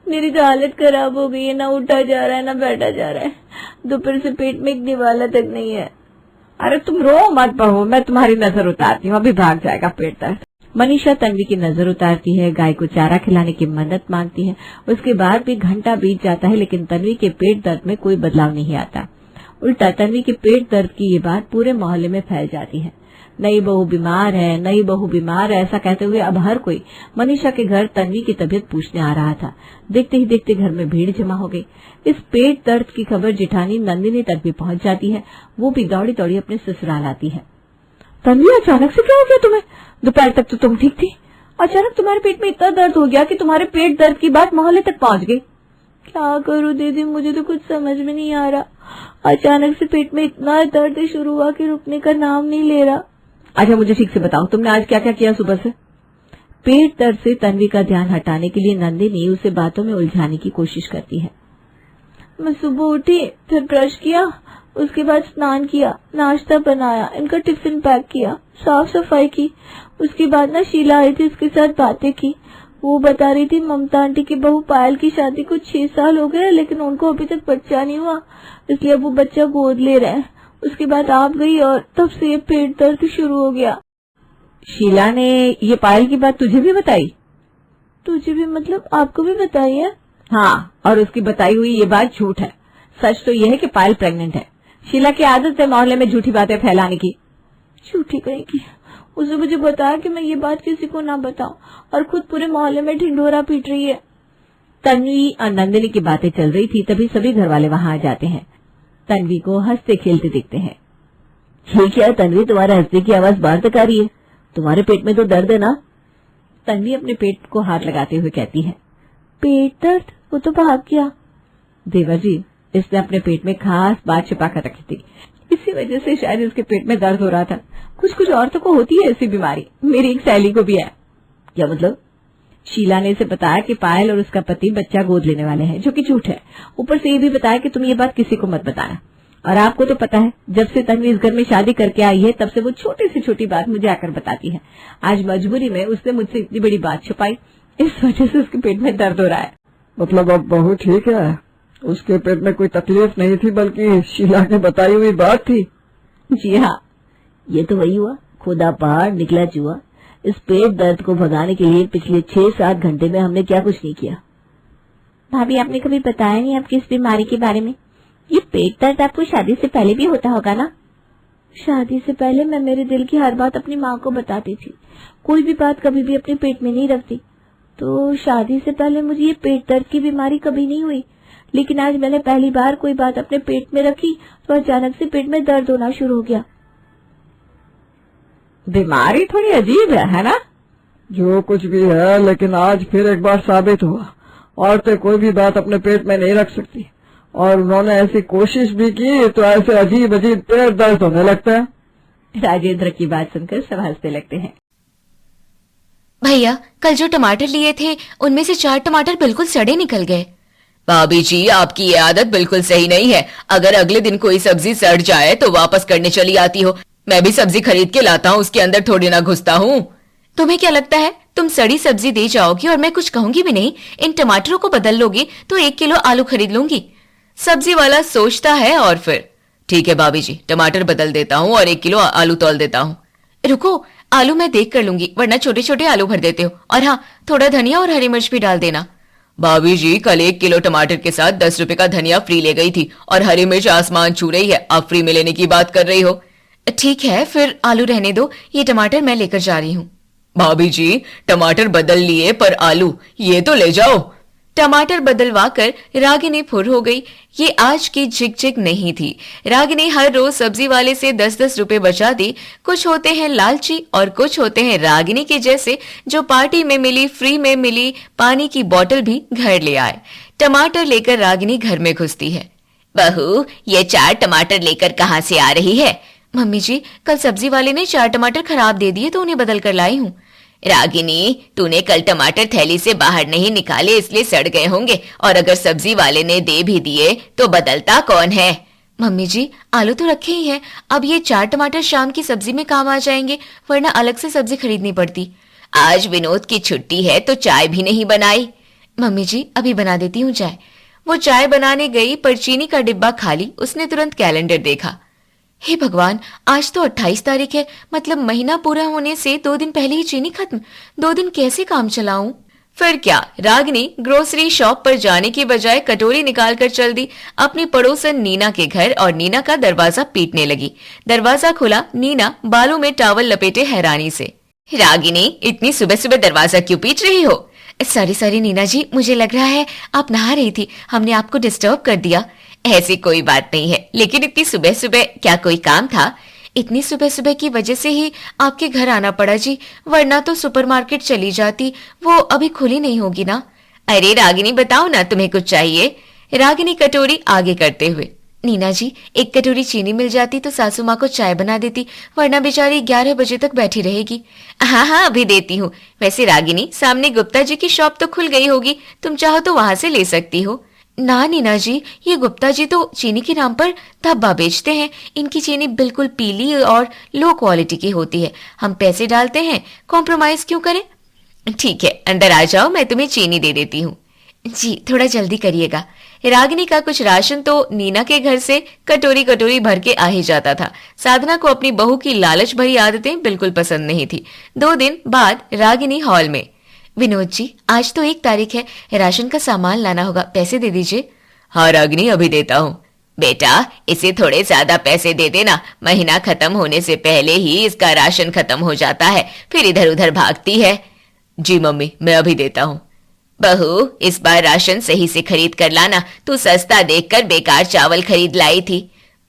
मेरी तो हालत खराब हो गई है, ना उठा जा रहा है ना बैठा जा रहा है। दोपहर से पेट में एक निवाला तक नहीं है। अरे तुम रो मत बहू, मैं तुम्हारी नजर उतारती हूँ, अभी भाग जाएगा पेट दर्द। मनीषा तन्वी की नजर उतारती है, गाय को चारा खिलाने की मदद मांगती है। उसके बाद भी घंटा बीत जाता है, लेकिन तन्वी के पेट दर्द में कोई बदलाव नहीं आता। उल्टा तन्वी के पेट दर्द की ये बात पूरे मोहल्ले में फैल जाती है। नई बहू बीमार है, नई बहू बीमार है, ऐसा कहते हुए अब हर कोई मनीषा के घर तन्वी की तबीयत पूछने आ रहा था। देखते ही देखते घर में भीड़ जमा हो गई। इस पेट दर्द की खबर जिठानी नंदिनी तक भी पहुंच जाती है। वो भी दौड़ी दौड़ी अपने ससुराल आती है। तन्वी, अचानक से क्या हो गया तुम्हें? दोपहर तक तो तुम ठीक थी, अचानक तुम्हारे पेट में इतना दर्द हो गया कि तुम्हारे पेट दर्द की बात मोहल्ले तक पहुंच गई। क्या करूं दीदी, मुझे तो कुछ समझ में नहीं आ रहा। अचानक से पेट में इतना दर्द शुरू हुआ कि रुकने का नाम नहीं ले रहा। अच्छा मुझे ठीक से बताओ, तुमने आज क्या क्या किया सुबह से? पेट दर्द से तन्वी का ध्यान हटाने के लिए नंदिनी उसे बातों में उलझाने की कोशिश करती है। मैं सुबह उठी, फिर ब्रश किया, उसके बाद स्नान किया, नाश्ता बनाया, इनका टिफिन पैक किया, साफ सफाई की। उसके बाद ना शीला आई थी, उसके साथ बातें की। वो बता रही थी ममता आंटी की बहू पायल की शादी को 6 साल हो गए, लेकिन उनको अभी तक बच्चा नहीं हुआ, इसलिए अब वो बच्चा गोद ले रहे हैं। उसके बाद आप गई और तब से ये पेट दर्द शुरू हो गया। शीला ने ये पायल की बात तुझे भी बताई? तुझे भी मतलब आपको भी बताई है? हाँ, और उसकी बताई हुई ये बात झूठ है। सच तो यह है कि पायल प्रेग्नेंट है। शीला की आदत है मोहल्ले में झूठी बातें फैलाने की। झूठी कहेगी। उसने मुझे बताया कि मैं ये बात किसी को ना बताऊं, और खुद पूरे मोहल्ले में ढिंढोरा पीट रही है। तन्वी और नंदिनी की बातें चल रही थी, तभी सभी घर वाले वहां आ जाते हैं। तन्वी को हंसते खेलते दिखते हैं। ये क्या तन्वी, तुम्हारे हंसने की आवाज बाहर तक आ रही है? तुम्हारे पेट में तो दर्द है ना? तन्वी अपने पेट को हाथ लगाते हुए कहती है। पेट दर्द? वो तो भाग गया। देवर जी, इसने अपने पेट में खास बात छिपा कर रखी थी, इसी वजह से शायद इसके पेट में दर्द हो रहा था। कुछ औरतों को होती है ऐसी बीमारी, मेरी एक सहेली को भी है। क्या मतलब? शीला ने इसे बताया कि पायल और उसका पति बच्चा गोद लेने वाले हैं, जो कि झूठ है। ऊपर से ये भी बताया कि तुम ये बात किसी को मत बताना। और आपको तो पता है, जब से तन्वी इस घर में शादी करके आई है, तब से वो छोटी से छोटी बात मुझे आकर बताती है। आज मजबूरी में उसने मुझसे इतनी बड़ी बात छुपाई, इस वजह से उसके पेट में दर्द हो रहा है। मतलब अब बहू ठीक है? उसके पेट में कोई तकलीफ नहीं थी, बल्कि शीला की बताई हुई बात थी। जी हाँ, ये तो वही हुआ, खुदा पहाड़ निकला चूहा। इस पेट दर्द को भगाने के लिए पिछले 6-7 घंटे में हमने क्या कुछ नहीं किया। भाभी, आपने कभी बताया नहीं आपकी इस बीमारी के बारे में। ये पेट दर्द आपको शादी से पहले भी होता होगा ना? शादी से पहले मैं मेरे दिल की हर बात अपनी माँ को बताती थी, कोई भी बात कभी भी अपने पेट में नहीं रखती। तो शादी से पहले मुझे ये पेट दर्द की बीमारी कभी नहीं हुई, लेकिन आज मैंने पहली बार कोई बात अपने पेट में रखी तो अचानक से पेट में दर्द होना शुरू हो गया। बीमारी थोड़ी अजीब है ना? जो कुछ भी है, लेकिन आज फिर एक बार साबित हुआ, औरतें कोई भी बात अपने पेट में नहीं रख सकती। और उन्होंने ऐसी कोशिश भी की तो ऐसे अजीब अजीब पेट दर्द होने लगता है। राजेंद्र की बात सुनकर सब हंसने लगते हैं। भैया, कल जो टमाटर लिए थे उनमें से 4 टमाटर बिल्कुल सड़े निकल गए। भाभी जी, आपकी ये आदत बिल्कुल सही नहीं है। अगर अगले दिन कोई सब्जी सड़ जाए तो वापस करने चली आती हो। मैं भी सब्जी खरीद के लाता हूँ, उसके अंदर थोड़ी ना घुसता हूँ। तुम्हें क्या लगता है तुम सड़ी सब्जी दे जाओगी और मैं कुछ कहूंगी भी नहीं? इन टमाटरों को बदल लोगी तो 1 किलो आलू खरीद लूंगी। सब्जी वाला सोचता है और फिर ठीक है भाभी जी, टमाटर बदल देता हूँ और 1 किलो आलू तौल देता हूँ। रुको, आलू मैं देख कर लूंगी, वरना छोटे छोटे आलू भर देते हो। और हाँ, थोड़ा धनिया और हरी मिर्च भी डाल देना। भाभी जी, कल 1 किलो टमाटर के साथ 10 रुपए का धनिया फ्री ले गई थी और हरी मिर्च आसमान छू रही है। आप फ्री में लेने की बात कर रही हो। ठीक है, फिर आलू रहने दो, ये टमाटर मैं लेकर जा रही हूँ। भाभी जी, टमाटर बदल लिए पर आलू ये तो ले जाओ। टमाटर बदलवा कर रागिनी फुर हो गई। ये आज की झिकझिक नहीं थी। रागिनी हर रोज सब्जी वाले से 10-10 रुपए बचाती। कुछ होते हैं लालची और कुछ होते हैं रागिनी के जैसे, जो पार्टी में मिली फ्री में मिली पानी की बोतल भी घर ले आए। टमाटर लेकर रागिनी घर में घुसती है। बहू, ये 4 टमाटर लेकर कहाँ से आ रही है? मम्मी जी, कल सब्जी वाले ने 4 टमाटर खराब दे दिए तो उन्हें बदल कर लाई हूँ। रागिनी, तूने कल टमाटर थैली से बाहर नहीं निकाले इसलिए सड़ गए होंगे, और अगर सब्जी वाले ने दे भी दिए तो बदलता कौन है? मम्मी जी, आलू तो रखे ही हैं। अब ये 4 टमाटर शाम की सब्जी में काम आ जाएंगे, वरना अलग से सब्जी खरीदनी पड़ती। आज विनोद की छुट्टी है तो चाय भी नहीं बनाई? मम्मी जी, अभी बना देती हूँ चाय। वो चाय बनाने गई पर चीनी का डिब्बा खाली। उसने तुरंत कैलेंडर देखा। हे भगवान, आज तो 28 तारीख है, मतलब महीना पूरा होने से 2 दिन पहले ही चीनी खत्म। 2 दिन कैसे काम चलाऊं? फिर क्या, रागिनी ग्रोसरी शॉप पर जाने की बजाय कटोरी निकाल कर चल दी अपनी पड़ोसन नीना के घर और नीना का दरवाजा पीटने लगी। दरवाजा खुला, नीना बालों में टॉवल लपेटे हैरानी से। रागिनी, इतनी सुबह सुबह दरवाजा क्यों पीट रही हो? सॉरी नीना जी, मुझे लग रहा है आप नहा रही थी, हमने आपको डिस्टर्ब कर दिया। ऐसी कोई बात नहीं है, लेकिन इतनी सुबह सुबह क्या कोई काम था? इतनी सुबह सुबह की वजह से ही आपके घर आना पड़ा जी, वरना तो सुपरमार्केट चली जाती, वो अभी खुली नहीं होगी ना। अरे रागिनी, बताओ ना, तुम्हें कुछ चाहिए? रागिनी कटोरी आगे करते हुए। नीना जी, 1 कटोरी चीनी मिल जाती तो सासू माँ को चाय बना देती, वरना बेचारी 11 बजे तक बैठी रहेगी। हाँ, अभी देती हूँ। वैसे रागिनी, सामने गुप्ता जी की शॉप तो खुल गई होगी, तुम चाहो तो वहां से ले सकती हो। ना नीना जी, ये गुप्ता जी तो चीनी के नाम पर धब्बा बेचते हैं। इनकी चीनी बिल्कुल पीली और लो क्वालिटी की होती है। हम पैसे डालते हैं, कॉम्प्रोमाइज क्यों करें? ठीक है, अंदर आ जाओ, मैं तुम्हें चीनी दे देती हूँ। जी, थोड़ा जल्दी करिएगा। रागिनी का कुछ राशन तो नीना के घर से कटोरी कटोरी भर के आ ही जाता था। साधना को अपनी बहू की लालच भरी आदतें बिल्कुल पसंद नहीं थी। 2 दिन बाद रागिनी हॉल में। विनोद जी, आज तो 1 तारीख है, राशन का सामान लाना होगा, पैसे दे दीजिए। हाँ रागिनी, अभी देता हूँ। बेटा, इसे थोड़े ज्यादा पैसे दे देना, महीना खत्म होने से पहले ही इसका राशन खत्म हो जाता है, फिर इधर उधर भागती है। जी मम्मी, मैं अभी देता हूँ। बहू, इस बार राशन सही से खरीद कर लाना, तू सस्ता देखकर बेकार चावल खरीद लाई थी।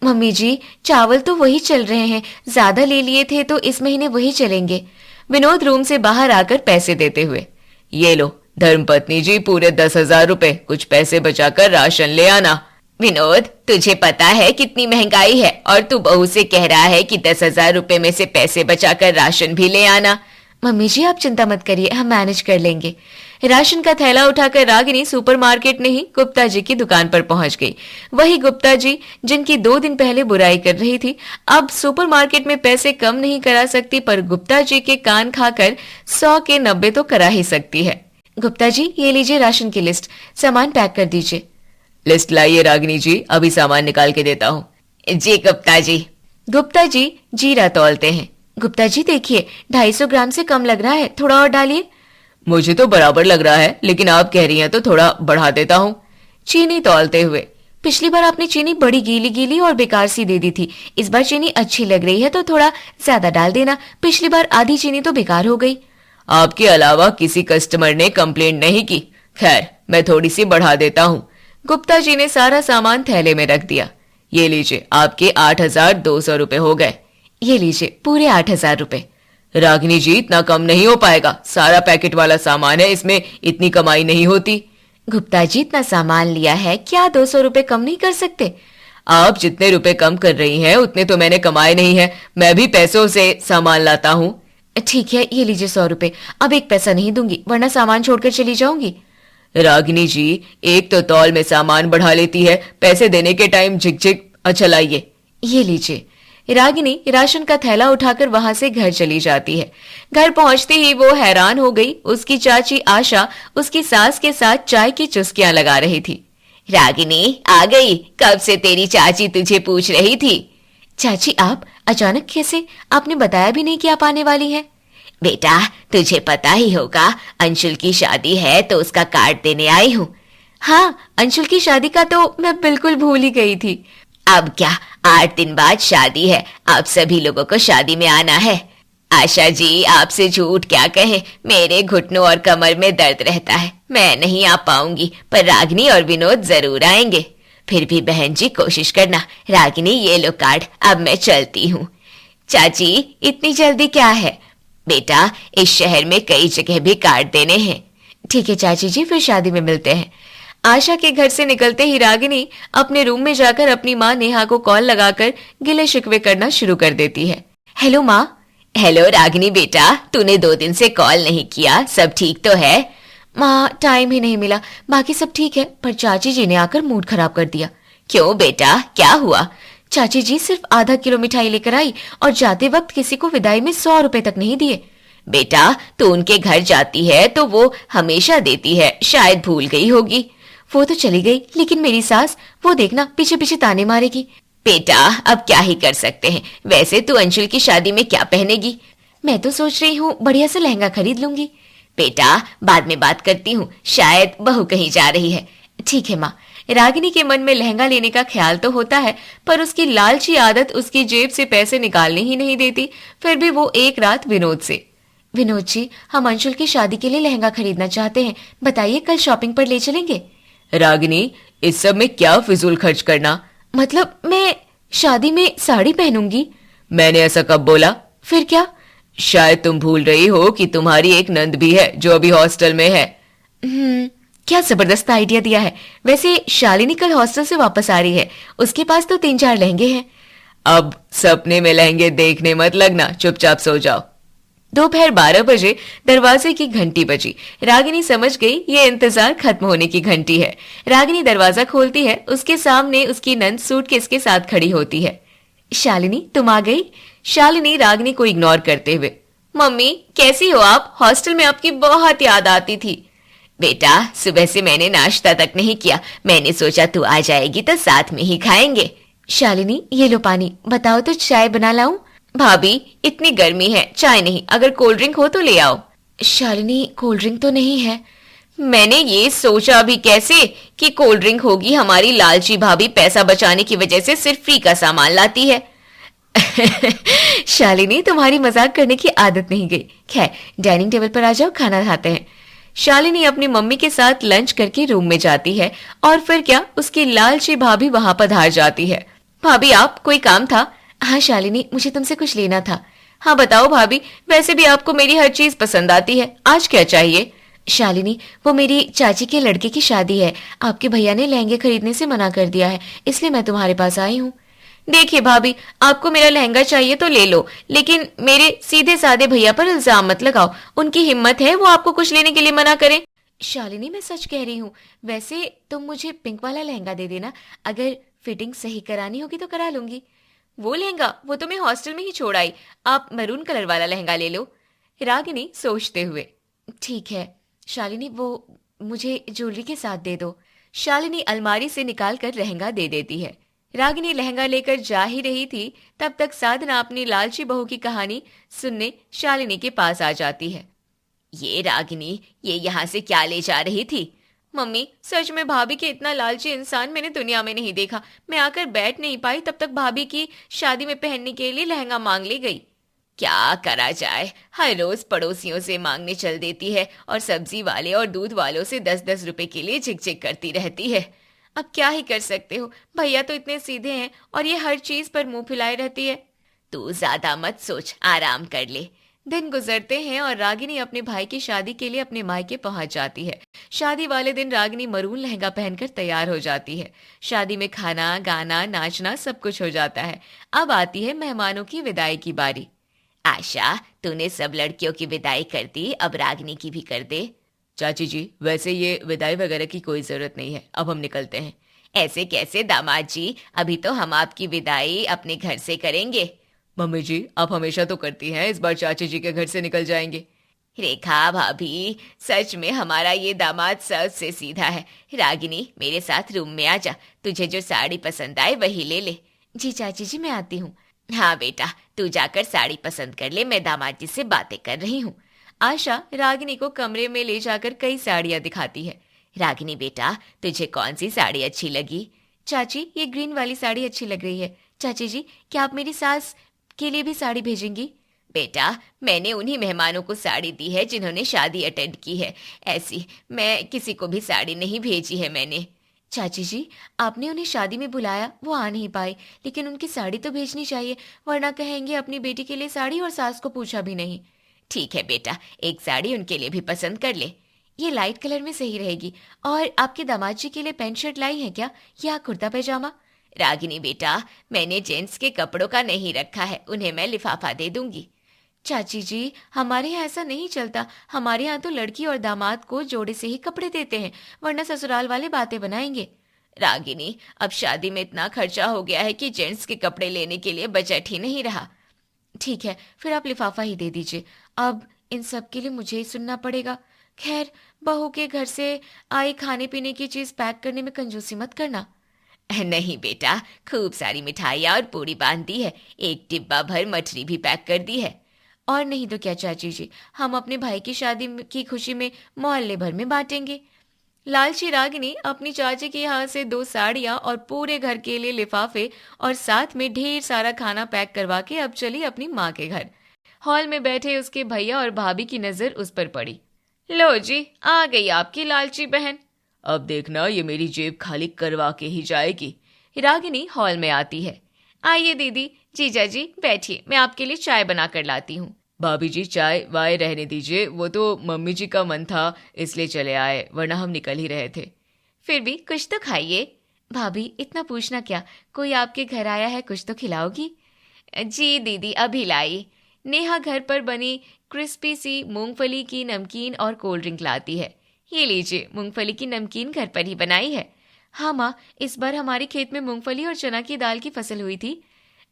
मम्मी जी, चावल तो वही चल रहे हैं, ज्यादा ले लिए थे तो इस महीने वही चलेंगे। विनोद रूम से बाहर आकर पैसे देते हुए। ये लो धर्मपत्नी जी, पूरे 10,000 रुपए, कुछ पैसे बचाकर राशन ले आना। विनोद, तुझे पता है कितनी महंगाई है और तू बहू से कह रहा है कि 10,000 रुपए में से पैसे बचाकर राशन भी ले आना। मम्मी जी, आप चिंता मत करिए, हम मैनेज कर लेंगे। राशन का थैला उठाकर रागिनी सुपरमार्केट नहीं, गुप्ता जी की दुकान पर पहुंच गई। वही गुप्ता जी जिनकी 2 दिन पहले बुराई कर रही थी, अब सुपरमार्केट में पैसे कम नहीं करा सकती, पर गुप्ता जी के कान खाकर 100 के 90 तो करा ही सकती है। गुप्ता जी, ये लीजिए राशन की लिस्ट, सामान पैक कर दीजिए। लिस्ट लाइए रागिनी जी, अभी सामान निकाल के देता हूँ। जी गुप्ता जी। गुप्ता जी जीरा तौलते हैं। गुप्ता जी देखिए, 250 ग्राम से कम लग रहा है, थोड़ा और डालिए। मुझे तो बराबर लग रहा है, लेकिन आप कह रही हैं तो थोड़ा बढ़ा देता हूँ। चीनी तौलते हुए। पिछली बार आपने चीनी बड़ी गीली गीली और बेकार सी दे दी थी, इस बार चीनी अच्छी लग रही है तो थोड़ा ज्यादा डाल देना। पिछली बार आधी चीनी तो बेकार हो गई। आपके अलावा किसी कस्टमर ने कंप्लेंट नहीं की। खैर, मैं थोड़ी सी बढ़ा देता हूँ। गुप्ता जी ने सारा सामान थैले में रख दिया। ये लीजिए, आपके 8,200 रुपए हो गए। ये लीजिए, पूरे 8,000 रुपए। रागिनी जी, इतना कम नहीं हो पाएगा, सारा पैकेट वाला सामान है, इसमें इतनी कमाई नहीं होती। गुप्ता जी, इतना सामान लिया है, क्या 200 रुपए कम नहीं कर सकते? आप जितने रुपए कम कर रही हैं उतने तो मैंने कमाए नहीं है, मैं भी पैसों से सामान लाता हूँ। ठीक है, ये लीजिए 100 रुपए। अब एक पैसा नहीं दूंगी, वरना सामान छोड़कर चली जाऊंगी। रागिनी जी, एक तो तौल में सामान बढ़ा लेती है, पैसे देने के टाइम झिक झिक। अच्छा लाइए, ये लीजिए। रागिनी राशन का थैला उठाकर वहां से घर चली जाती है। घर पहुंचते ही वो हैरान हो गई। उसकी चाची आशा उसकी सास के साथ चाय की चुस्कियां लगा रही थी। रागिनी आ गई, कब से तेरी चाची तुझे पूछ रही थी। चाची आप अचानक कैसे? आपने बताया भी नहीं कि आप आने वाली हैं। बेटा तुझे पता ही होगा, अंशुल की शादी है तो उसका कार्ड देने आई हूँ। हाँ, अंशुल की शादी का तो मैं बिल्कुल भूल ही गई थी। अब क्या, 8 दिन बाद शादी है, आप सभी लोगों को शादी में आना है। आशा जी आपसे झूठ क्या कहे, मेरे घुटनों और कमर में दर्द रहता है, मैं नहीं आ पाऊंगी, पर रागिनी और विनोद जरूर आएंगे। फिर भी बहन जी कोशिश करना। रागिनी ये लो कार्ड, अब मैं चलती हूँ। चाची इतनी जल्दी क्या है? बेटा इस शहर में कई जगह भी कार्ड देने हैं। ठीक है चाची जी, फिर शादी में मिलते हैं। आशा के घर से निकलते ही रागिनी अपने रूम में जाकर अपनी माँ नेहा को कॉल लगाकर गिले शिकवे करना शुरू कर देती है। हेलो माँ। हेलो रागिनी बेटा, तूने 2 दिन से कॉल नहीं किया, सब ठीक तो है? माँ टाइम ही नहीं मिला, बाकी सब ठीक है, पर चाची जी ने आकर मूड खराब कर दिया। क्यों बेटा, क्या हुआ? चाची जी सिर्फ आधा किलो मिठाई लेकर आई और जाते वक्त किसी को विदाई में 100 रुपए तक नहीं दिए। बेटा तू उनके घर जाती है तो वो हमेशा देती है, शायद भूल गई होगी। वो तो चली गई, लेकिन मेरी सास, वो देखना पीछे पीछे ताने मारेगी। बेटा अब क्या ही कर सकते हैं, वैसे तू अंशुल की शादी में क्या पहनेगी? मैं तो सोच रही हूँ बढ़िया से लहंगा खरीद लूंगी। बेटा बाद में बात करती हूँ, शायद बहू कहीं जा रही है। ठीक है माँ। रागिनी के मन में लहंगा लेने का ख्याल तो होता है, पर उसकी लालची आदत उसकी जेब से पैसे निकालने ही नहीं देती। फिर भी वो एक रात विनोद से, विनोद जी हम अंशुल की शादी के लिए लहंगा खरीदना चाहते हैं, बताइए कल शॉपिंग पर ले चलेंगे। रागिनी इस सब में क्या फिजूल खर्च करना? मतलब मैं शादी में साड़ी पहनूंगी। मैंने ऐसा कब बोला? फिर क्या? शायद तुम भूल रही हो कि तुम्हारी एक नंद भी है जो अभी हॉस्टल में है। क्या जबरदस्त आइडिया दिया है। वैसे शालिनी कल हॉस्टल से वापस आ रही है, उसके पास तो 3-4 लहंगे हैं। अब सपने में लहंगे देखने मत लगना, चुपचाप सो जाओ। दोपहर 12 बजे दरवाजे की घंटी बजी। रागिनी समझ गई ये इंतजार खत्म होने की घंटी है। रागिनी दरवाजा खोलती है, उसके सामने उसकी नंद सूटकेस के साथ खड़ी होती है। शालिनी तुम आ गई? शालिनी रागिनी को इग्नोर करते हुए, मम्मी कैसी हो आप? हॉस्टल में आपकी बहुत याद आती थी। बेटा सुबह से मैंने नाश्ता तक नहीं किया, मैंने सोचा तू आ जाएगी तो साथ में ही खाएंगे। शालिनी ये लो पानी, बताओ तो चाय बना लाऊं? भाभी इतनी गर्मी है, चाय नहीं, अगर कोल्ड ड्रिंक हो तो ले आओ। शालिनी कोल्ड ड्रिंक तो नहीं है। मैंने ये सोचा भी कैसे कि कोल्ड ड्रिंक होगी, हमारी लालची भाभी पैसा बचाने की वजह से सिर्फ फ्री का सामान लाती है। शालिनी तुम्हारी मजाक करने की आदत नहीं गई। खैर डाइनिंग टेबल पर आ जाओ, खाना खाते हैं। शालिनी अपनी मम्मी के साथ लंच करके रूम में जाती है और फिर क्या उसकी लालची भाभी वहां पधार जाती है। भाभी आप कोई काम था? हाँ शालिनी मुझे तुमसे कुछ लेना था। हाँ बताओ भाभी, वैसे भी आपको मेरी हर चीज पसंद आती है, आज क्या चाहिए? शालिनी वो मेरी चाची के लड़के की शादी है, आपके भैया ने लहंगे खरीदने से मना कर दिया है, इसलिए मैं तुम्हारे पास आई हूँ। देखिए भाभी आपको मेरा लहंगा चाहिए तो ले लो, लेकिन मेरे सीधे साधे भैया पर इल्जाम मत लगाओ, उनकी हिम्मत है वो आपको कुछ लेने के लिए मना करें। शालिनी मैं सच कह रही हूँ, वैसे तुम मुझे पिंक वाला लहंगा दे देना, अगर फिटिंग सही करानी होगी तो करा लूंगी। वो लहंगा वो तो मैं हॉस्टल में ही छोड़ आई, आप मैरून कलर वाला लहंगा ले लो। रागिनी सोचते हुए, ठीक है शालिनी वो मुझे ज्वेलरी के साथ दे दो। शालिनी अलमारी से निकाल कर लहंगा दे देती है। रागिनी लहंगा लेकर जा ही रही थी, तब तक साधना अपनी लालची बहू की कहानी सुनने शालिनी के पास आ जाती है। ये रागिनी ये यहाँ से क्या ले जा रही थी? मम्मी सच में भाभी के इतना लालची इंसान मैंने दुनिया में नहीं देखा, मैं आकर बैठ नहीं पाई तब तक भाभी की शादी में पहनने के लिए लहंगा मांग ले गई। क्या करा जाए, हर रोज पड़ोसियों से मांगने चल देती है और सब्जी वाले और दूध वालों से 10-10 रुपए के लिए झिक-झिक करती रहती है। अब क्या ही कर सकते हो, भैया तो इतने सीधे हैं और ये हर चीज पर मुंह फुलाए रहती है। तू ज्यादा मत सोच, आराम कर ले। दिन गुजरते हैं और रागिनी अपने भाई की शादी के लिए अपने मायके पहुंच जाती है। शादी वाले दिन रागिनी मरून लहंगा पहनकर तैयार हो जाती है। शादी में खाना गाना नाचना सब कुछ हो जाता है। अब आती है मेहमानों की विदाई की बारी। आशा, तूने सब लड़कियों की विदाई कर दी, अब रागिनी की भी कर दे। चाची जी, वैसे ये विदाई वगैरह की कोई जरूरत नहीं है, अब हम निकलते हैं। ऐसे कैसे दामाद जी, अभी तो हम आपकी विदाई अपने घर से करेंगे। मम्मी जी, आप हमेशा तो करती हैं, इस बार चाची जी के घर से निकल जाएंगे। रेखा भाभी, सच में हमारा ये दामाद सबसे सीधा है। रागिनी, मेरे साथ रूम में आ जा, तुझे जो साड़ी पसंद आए वही ले ले। जी चाची जी, मैं आती हूँ। हाँ बेटा, तू जाकर साड़ी पसंद कर ले, मैं दामाद जी से बातें कर रही हूँ। आशा रागिनी को कमरे में ले जाकर कई साड़ियाँ दिखाती है। रागिनी बेटा, तुझे कौन सी साड़ी अच्छी लगी? चाची, ये ग्रीन वाली साड़ी अच्छी लग रही है। चाची जी, क्या आप मेरी सास के लिए भी साड़ी भेजेंगी? बेटा, मैंने उन्हीं मेहमानों को साड़ी दी है जिन्होंने शादी अटेंड की है, ऐसी मैं किसी को भी साड़ी नहीं भेजी है मैंने। चाची जी, आपने उन्हें शादी में बुलाया, वो आ नहीं पाए, लेकिन उनकी साड़ी तो भेजनी चाहिए, वरना कहेंगे अपनी बेटी के लिए साड़ी और सास को पूछा भी नहीं। ठीक है बेटा, एक साड़ी उनके लिए भी पसंद कर ले, ये लाइट कलर में सही रहेगी। और आपके दामाद जी के लिए पैंट शर्ट लाई है क्या, या कुर्ता पैजामा? रागिनी बेटा, मैंने जेंट्स के कपड़ों का नहीं रखा है, उन्हें मैं लिफाफा दे दूंगी। चाची जी, हमारे यहाँ ऐसा नहीं चलता, हमारे यहाँ तो लड़की और दामाद को जोड़े से ही कपड़े देते हैं, वरना ससुराल वाले बातें बनाएंगे। रागिनी, अब शादी में इतना खर्चा हो गया है कि जेंट्स के कपड़े लेने के लिए बजट ही नहीं रहा। ठीक है, फिर आप लिफाफा ही दे दीजिए, अब इन सब के लिए मुझे ही सुनना पड़ेगा। खैर, बहू के घर से आई खाने पीने की चीज पैक करने में कंजूसी मत करना। नहीं बेटा, खूब सारी मिठाइयाँ और पूरी बांध दी है, एक डिब्बा भर मठरी भी पैक कर दी है। और नहीं तो क्या चाची जी, हम अपने भाई की शादी की खुशी में मोहल्ले भर में बांटेंगे। लालची रागिनी अपनी चाची के यहाँ से 2 साड़ियाँ और पूरे घर के लिए लिफाफे और साथ में ढेर सारा खाना पैक करवा के अब चली अपनी माँ के घर। हॉल में बैठे उसके भैया और भाभी की नजर उस पर पड़ी। लो जी, आ गई आपकी लालची बहन, अब देखना ये मेरी जेब खाली करवा के ही जाएगी। रागिनी हॉल में आती है। आइए दीदी, जीजा जी बैठिए, मैं आपके लिए चाय बना कर लाती हूँ। भाभी जी, चाय वाय रहने दीजिए, वो तो मम्मी जी का मन था इसलिए चले आए, वरना हम निकल ही रहे थे। फिर भी कुछ तो खाइए। भाभी, इतना पूछना क्या, कोई आपके घर आया है, कुछ तो खिलाओगी? जी दीदी, अभी लाई। नेहा घर पर बनी क्रिस्पी सी मूंगफली की नमकीन और कोल्ड ड्रिंक लाती है। ये लीजिए, मूंगफली की नमकीन घर पर ही बनाई है। हाँ माँ, इस बार हमारे खेत में मूंगफली और चना की दाल की फसल हुई थी।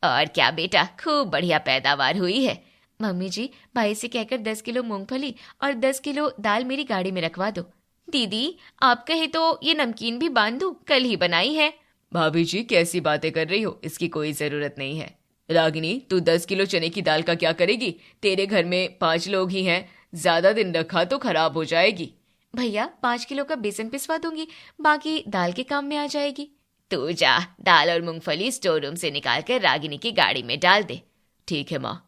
और क्या बेटा, खूब बढ़िया पैदावार हुई है। मम्मी जी, भाई से कहकर 10 किलो मूंगफली और 10 किलो दाल मेरी गाड़ी में रखवा दो। दीदी, आप कहे तो ये नमकीन भी बांध दूं, कल ही बनाई है। भाभी जी, कैसी बातें कर रही हो, इसकी कोई जरूरत नहीं है। रागिनी, तू 10 किलो चने की दाल का क्या करेगी? तेरे घर में 5 लोग ही हैं, ज्यादा दिन रखा तो खराब हो जाएगी। भैया, 5 किलो का बेसन पिसवा दूंगी, बाकी दाल के काम में आ जाएगी। तू जा, दाल और मूंगफली स्टोर रूम से निकाल कर रागिनी की गाड़ी में डाल दे। ठीक है माँ।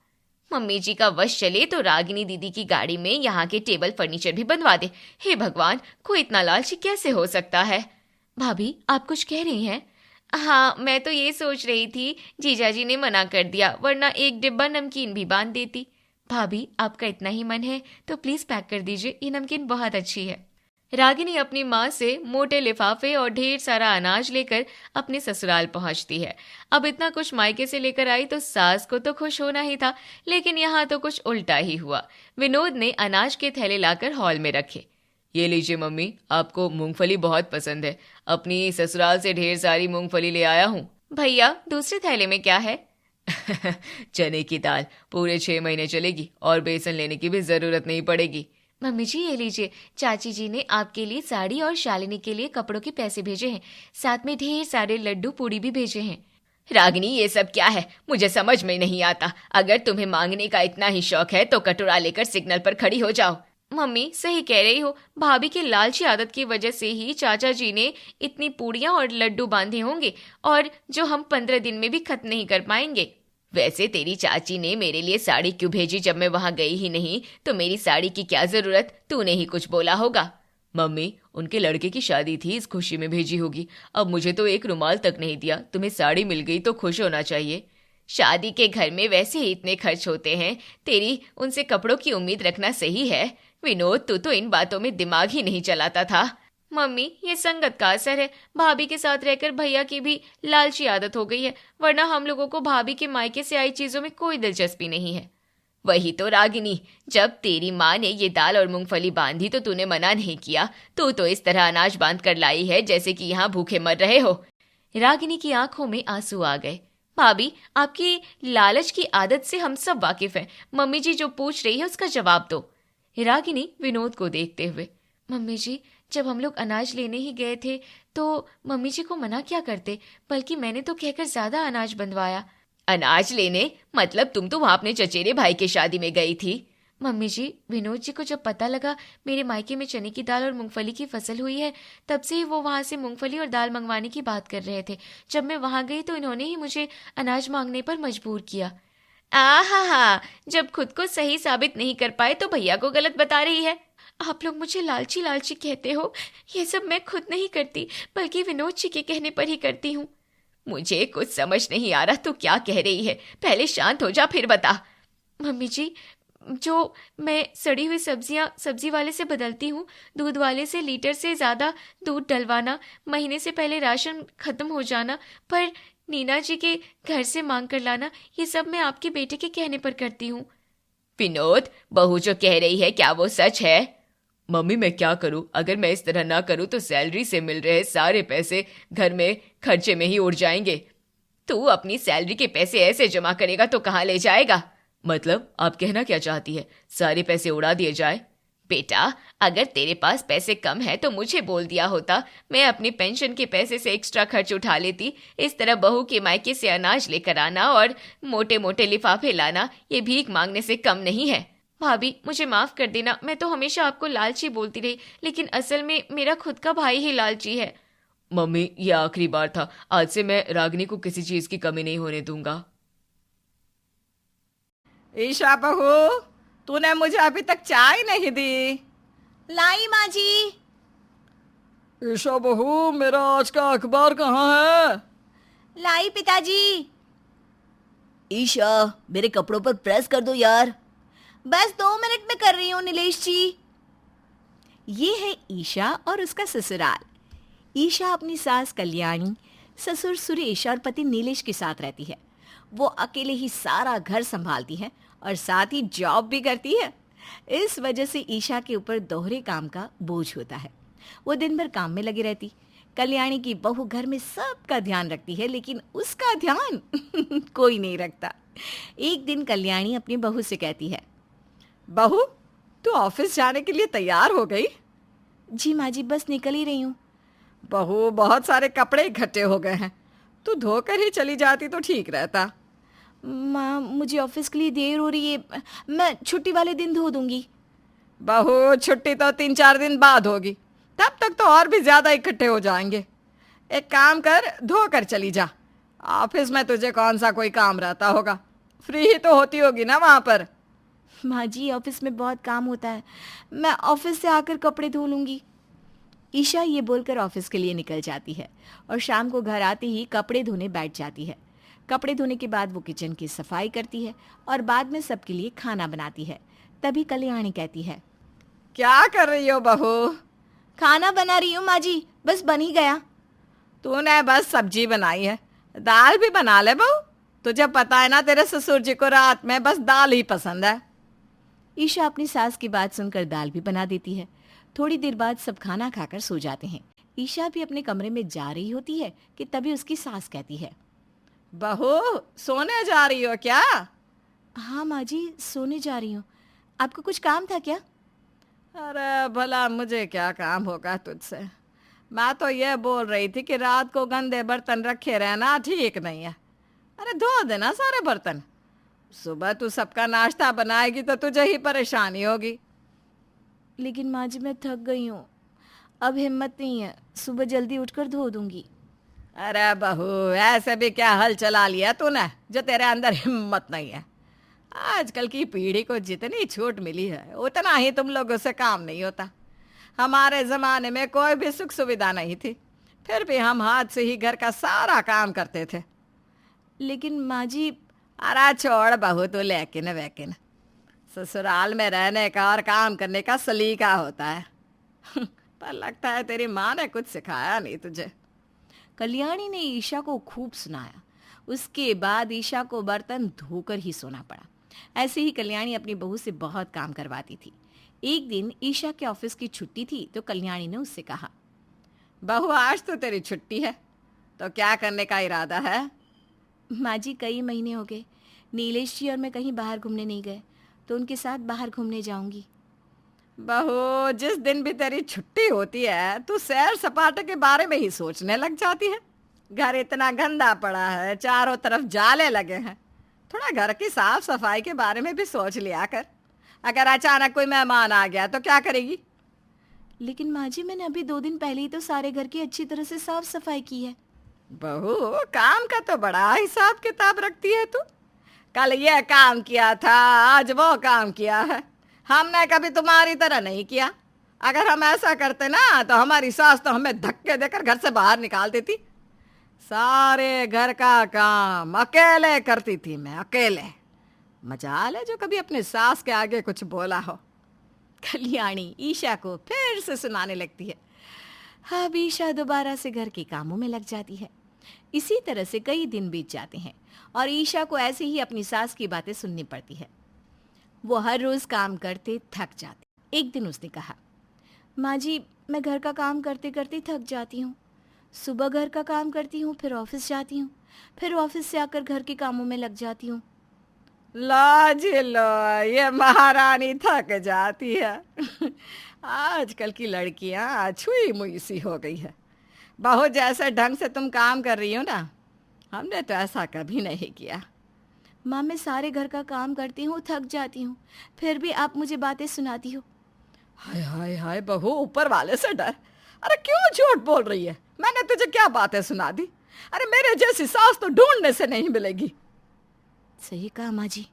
मम्मी जी का वश चले तो रागिनी दीदी की गाड़ी में यहाँ के टेबल फर्नीचर भी बनवा दे। हे भगवान, कोई इतना लालची कैसे हो सकता है? भाभी, आप कुछ कह रही हैं? हाँ, मैं तो ये सोच रही थी, जीजाजी ने मना कर दिया, वरना एक डिब्बा नमकीन भी बांध देती। भाभी, आपका इतना ही मन है तो प्लीज पैक कर दीजिए, ये नमकीन बहुत अच्छी है। रागिनी अपनी माँ से मोटे लिफाफे और ढेर सारा अनाज लेकर अपने ससुराल पहुंचती है। अब इतना कुछ मायके से लेकर आई तो सास को तो खुश होना ही था, लेकिन यहाँ तो कुछ उल्टा ही हुआ। विनोद ने अनाज के थैले लाकर हॉल में रखे। ये लीजिए मम्मी, आपको मूंगफली बहुत पसंद है, अपनी ससुराल से ढेर सारी मूंगफली ले आया हूँ। भैया, दूसरे थैले में क्या है? चने की दाल, पूरे 6 महीने चलेगी और बेसन लेने की भी जरूरत नहीं पड़ेगी। मम्मी जी, ये लीजिए, चाची जी ने आपके लिए साड़ी और शालिनी के लिए कपड़ों के पैसे भेजे हैं, साथ में ढेर सारे लड्डू पूड़ी भी भेजे हैं। रागिनी, ये सब क्या है, मुझे समझ में नहीं आता। अगर तुम्हें मांगने का इतना ही शौक है तो कटोरा लेकर सिग्नल पर खड़ी हो जाओ। मम्मी, सही कह रही हो, भाभी की लालची आदत की वजह से ही चाचा जी ने इतनी पूड़ियाँ और लड्डू बांधे होंगे, और जो हम 15 दिन में भी खत्म नहीं कर पाएंगे। वैसे तेरी चाची ने मेरे लिए साड़ी क्यों भेजी जब मैं वहां गई ही नहीं? तो मेरी साड़ी की क्या जरूरत, तूने ही कुछ बोला होगा। मम्मी, उनके लड़के की शादी थी, इस खुशी में भेजी होगी। अब मुझे तो एक रुमाल तक नहीं दिया, तुम्हें साड़ी मिल गई तो खुश होना चाहिए। शादी के घर में वैसे ही इतने खर्च होते हैं, तेरी उनसे कपड़ों की उम्मीद रखना सही है? विनोद, तू तो इन बातों में दिमाग ही नहीं चलाता था। मम्मी, ये संगत का असर है, भाभी के साथ रहकर भैया की भी लालची आदत हो गई है, वरना हम लोगों को भाभी के मायके से आई चीजों में कोई दिलचस्पी नहीं है। वही तो रागिनी, जब तेरी माँ ने ये दाल और मूंगफली बांधी तो तूने मना नहीं किया। तू तो इस तरह अनाज बांध कर लाई है जैसे कि यहाँ भूखे मर रहे हो। रागिनी की आंखों में आंसू आ गए। भाभी, आपकी लालच की आदत से हम सब वाकिफ हैं। मम्मी जी जो पूछ रही है उसका जवाब दो। रागिनी विनोद को देखते हुए, मम्मी जी, जब हम लोग अनाज लेने ही गए थे तो मम्मी जी को मना क्या करते, बल्कि मैंने तो कहकर ज्यादा अनाज बंधवाया। अनाज लेने? मतलब तुम तो वहां अपने चचेरे भाई की शादी में गई थी। मम्मी जी, विनोद जी को जब पता लगा मेरे मायके में चने की दाल और मूंगफली की फसल हुई है, तब से ही वो वहां से मूंगफली और दाल मंगवाने की बात कर रहे थे। जब मैं वहां गई तो इन्होंने ही मुझे अनाज मांगने पर मजबूर किया। आहा, जब खुद को सही साबित नहीं कर पाए तो भैया को गलत बता रही है। आप लोग मुझे लालची लालची कहते हो, ये सब मैं खुद नहीं करती, बल्कि विनोद जी के कहने पर ही करती हूँ। मुझे कुछ समझ नहीं आ रहा तू क्या कह रही है। पहले शांत हो जा फिर बता। मम्मी जी, जो मैं सड़ी हुई सब्जियां सब्जी वाले से बदलती हूँ, दूध वाले से लीटर से ज्यादा दूध डलवाना, महीने से पहले राशन खत्म हो जाना, पर नीना जी के घर से मांग कर लाना, ये सब मैं आपके बेटे के कहने पर करती हूँ। विनोद, बहू जो कह रही है क्या वो सच है? मम्मी, मैं क्या करूं? अगर मैं इस तरह ना करूं तो सैलरी से मिल रहे सारे पैसे घर में खर्चे में ही उड़ जाएंगे। तू अपनी सैलरी के पैसे ऐसे जमा करेगा तो कहाँ ले जाएगा? मतलब आप कहना क्या चाहती है, सारे पैसे उड़ा दिए जाए? बेटा, अगर तेरे पास पैसे कम है तो मुझे बोल दिया होता, मैं अपनी पेंशन के पैसे से एक्स्ट्रा खर्च उठा लेती। इस तरह बहू के मायके से अनाज लेकर आना और मोटे मोटे लिफाफे लाना ये भीख मांगने से कम नहीं है। भाभी, मुझे माफ कर देना, मैं तो हमेशा आपको लालची बोलती रही, लेकिन असल में मेरा खुद का भाई ही लालची है। मम्मी, ये आखिरी बार था, आज से मैं रागिनी को किसी चीज की कमी नहीं होने दूंगा। ईशा बहू, तूने मुझे अभी तक चाय नहीं दी। लाई माँ जी। ईशा बहू, मेरा आज का अखबार कहाँ है? लाई पिताजी। ईशा, मेरे कपड़ों पर प्रेस कर दो यार। बस 2 मिनट में कर रही हूँ नीलेश जी। ये है ईशा और उसका ससुराल। ईशा अपनी सास कल्याणी, ससुर सुरेश और पति नीलेश के साथ रहती है। वो अकेले ही सारा घर संभालती है और साथ ही जॉब भी करती है। इस वजह से ईशा के ऊपर दोहरे काम का बोझ होता है। वो दिन भर काम में लगी रहती। कल्याणी की बहू घर में सबका ध्यान रखती है, लेकिन उसका ध्यान कोई नहीं रखता। एक दिन कल्याणी अपनी बहू से कहती है, बहू, तू ऑफिस जाने के लिए तैयार हो गई? जी माँ जी, बस निकल ही रही हूँ। बहू, बहुत सारे कपड़े इकट्ठे हो गए हैं, तू धोकर ही चली जाती तो ठीक रहता। माँ, मुझे ऑफिस के लिए देर हो रही है, मैं छुट्टी वाले दिन धो दूंगी। बहू, छुट्टी तो 3-4 दिन बाद होगी, तब तक तो और भी ज्यादा इकट्ठे हो जाएंगे। एक काम कर, धोकर चली जा। ऑफिस में तुझे कौन सा कोई काम रहता होगा, फ्री ही तो होती होगी ना वहां पर। माँ जी, ऑफिस में बहुत काम होता है, मैं ऑफिस से आकर कपड़े धो लूंगी। ईशा ये बोलकर ऑफिस के लिए निकल जाती है और शाम को घर आते ही कपड़े धोने बैठ जाती है। कपड़े धोने के बाद वो किचन की सफाई करती है और बाद में सबके लिए खाना बनाती है। तभी कल्याणी कहती है, क्या कर रही हो बहू? खाना बना रही हूँ माँ जी, बस बन ही गया। तूने बस सब्जी बनाई है, दाल भी बना ले बहू। तुझे पता है ना, तेरे ससुर जी को रात में बस दाल ही पसंद है। ईशा अपनी सास की बात सुनकर दाल भी बना देती है। थोड़ी देर बाद सब खाना खाकर सो जाते हैं। ईशा भी अपने कमरे में जा रही होती है कि तभी उसकी सास कहती है, बहू, सोने जा रही हो क्या? हाँ माँ जी, सोने जा रही हूँ। आपको कुछ काम था क्या? अरे भला मुझे क्या काम होगा तुझसे। मैं तो ये बोल रही थी कि रात को गंदे बर्तन रखे रहना ठीक नहीं है। अरे धो देना सारे बर्तन। सुबह तू सबका नाश्ता बनाएगी तो तुझे ही परेशानी होगी। लेकिन माँ जी, मैं थक गई हूँ, अब हिम्मत नहीं है, सुबह जल्दी उठकर धो दूंगी। अरे बहू, ऐसे भी क्या हल चला लिया तूने जो तेरे अंदर हिम्मत नहीं है। आजकल की पीढ़ी को जितनी छूट मिली है उतना ही तुम लोगों से काम नहीं होता। हमारे ज़माने में कोई भी सुख सुविधा नहीं थी, फिर भी हम हाथ से ही घर का सारा काम करते थे। लेकिन माँ जी। अरे छोड़ बहू, तू लेकिन वैकिन, ससुराल में रहने का और काम करने का सलीका होता है। पर लगता है तेरी माँ ने कुछ सिखाया नहीं तुझे। कल्याणी ने ईशा को खूब सुनाया। उसके बाद ईशा को बर्तन धोकर ही सोना पड़ा। ऐसे ही कल्याणी अपनी बहू से बहुत काम करवाती थी। एक दिन ईशा के ऑफिस की छुट्टी थी तो कल्याणी ने उससे कहा, बहू आज तो तेरी छुट्टी है, तो क्या करने का इरादा है? माँ जी कई महीने हो गए नीलेश जी और मैं कहीं बाहर घूमने नहीं गए, तो उनके साथ बाहर घूमने जाऊंगी। बहू जिस दिन भी तेरी छुट्टी होती है तू सैर सपाटे के बारे में ही सोचने लग जाती है। घर इतना गंदा पड़ा है, चारों तरफ जाले लगे हैं, थोड़ा घर की साफ सफाई के बारे में भी सोच लिया कर। अगर अचानक कोई मेहमान आ गया तो क्या करेगी? लेकिन माँ जी मैंने अभी 2 दिन पहले ही तो सारे घर की अच्छी तरह से साफ सफाई की है। बहू काम का तो बड़ा हिसाब किताब रखती है तू। कल ये काम किया था, आज वो काम किया है, हमने कभी तुम्हारी तरह नहीं किया। अगर हम ऐसा करते ना तो हमारी सास तो हमें धक्के देकर घर से बाहर निकाल देती। सारे घर का काम अकेले करती थी मैं, अकेले। मजाल है जो कभी अपने सास के आगे कुछ बोला हो। कल्याणी ईशा को फिर से सुनाने लगती है। अब ईशा दोबारा से घर के कामों में लग जाती है। इसी तरह से कई दिन बीत जाते हैं और ईशा को ऐसे ही अपनी सास की बातें सुननी पड़ती है। वो हर रोज काम करते थक जाते। एक दिन उसने कहा, माँ जी मैं घर का काम करते करते थक जाती हूँ। सुबह घर का काम करती हूँ, फिर ऑफिस जाती हूँ, फिर ऑफिस से आकर घर के कामों में लग जाती हूँ। लो जी लो, ये महारानी थक जाती है। आजकल की लड़कियां छुई मुई सी हो गई है। बहुत जैसे ढंग से तुम काम कर रही हो ना, हमने तो ऐसा कभी नहीं किया। माँ मैं सारे घर का काम करती हूँ, थक जाती हूँ, फिर भी आप मुझे बातें सुनाती हो। हाय हाय हाय बहू, ऊपर वाले से डर। अरे क्यों झूठ बोल रही है? मैंने तुझे क्या बातें सुना दी? अरे मेरे जैसी सास तो ढूंढने से नहीं मिलेगी। सही कहा माँ जी,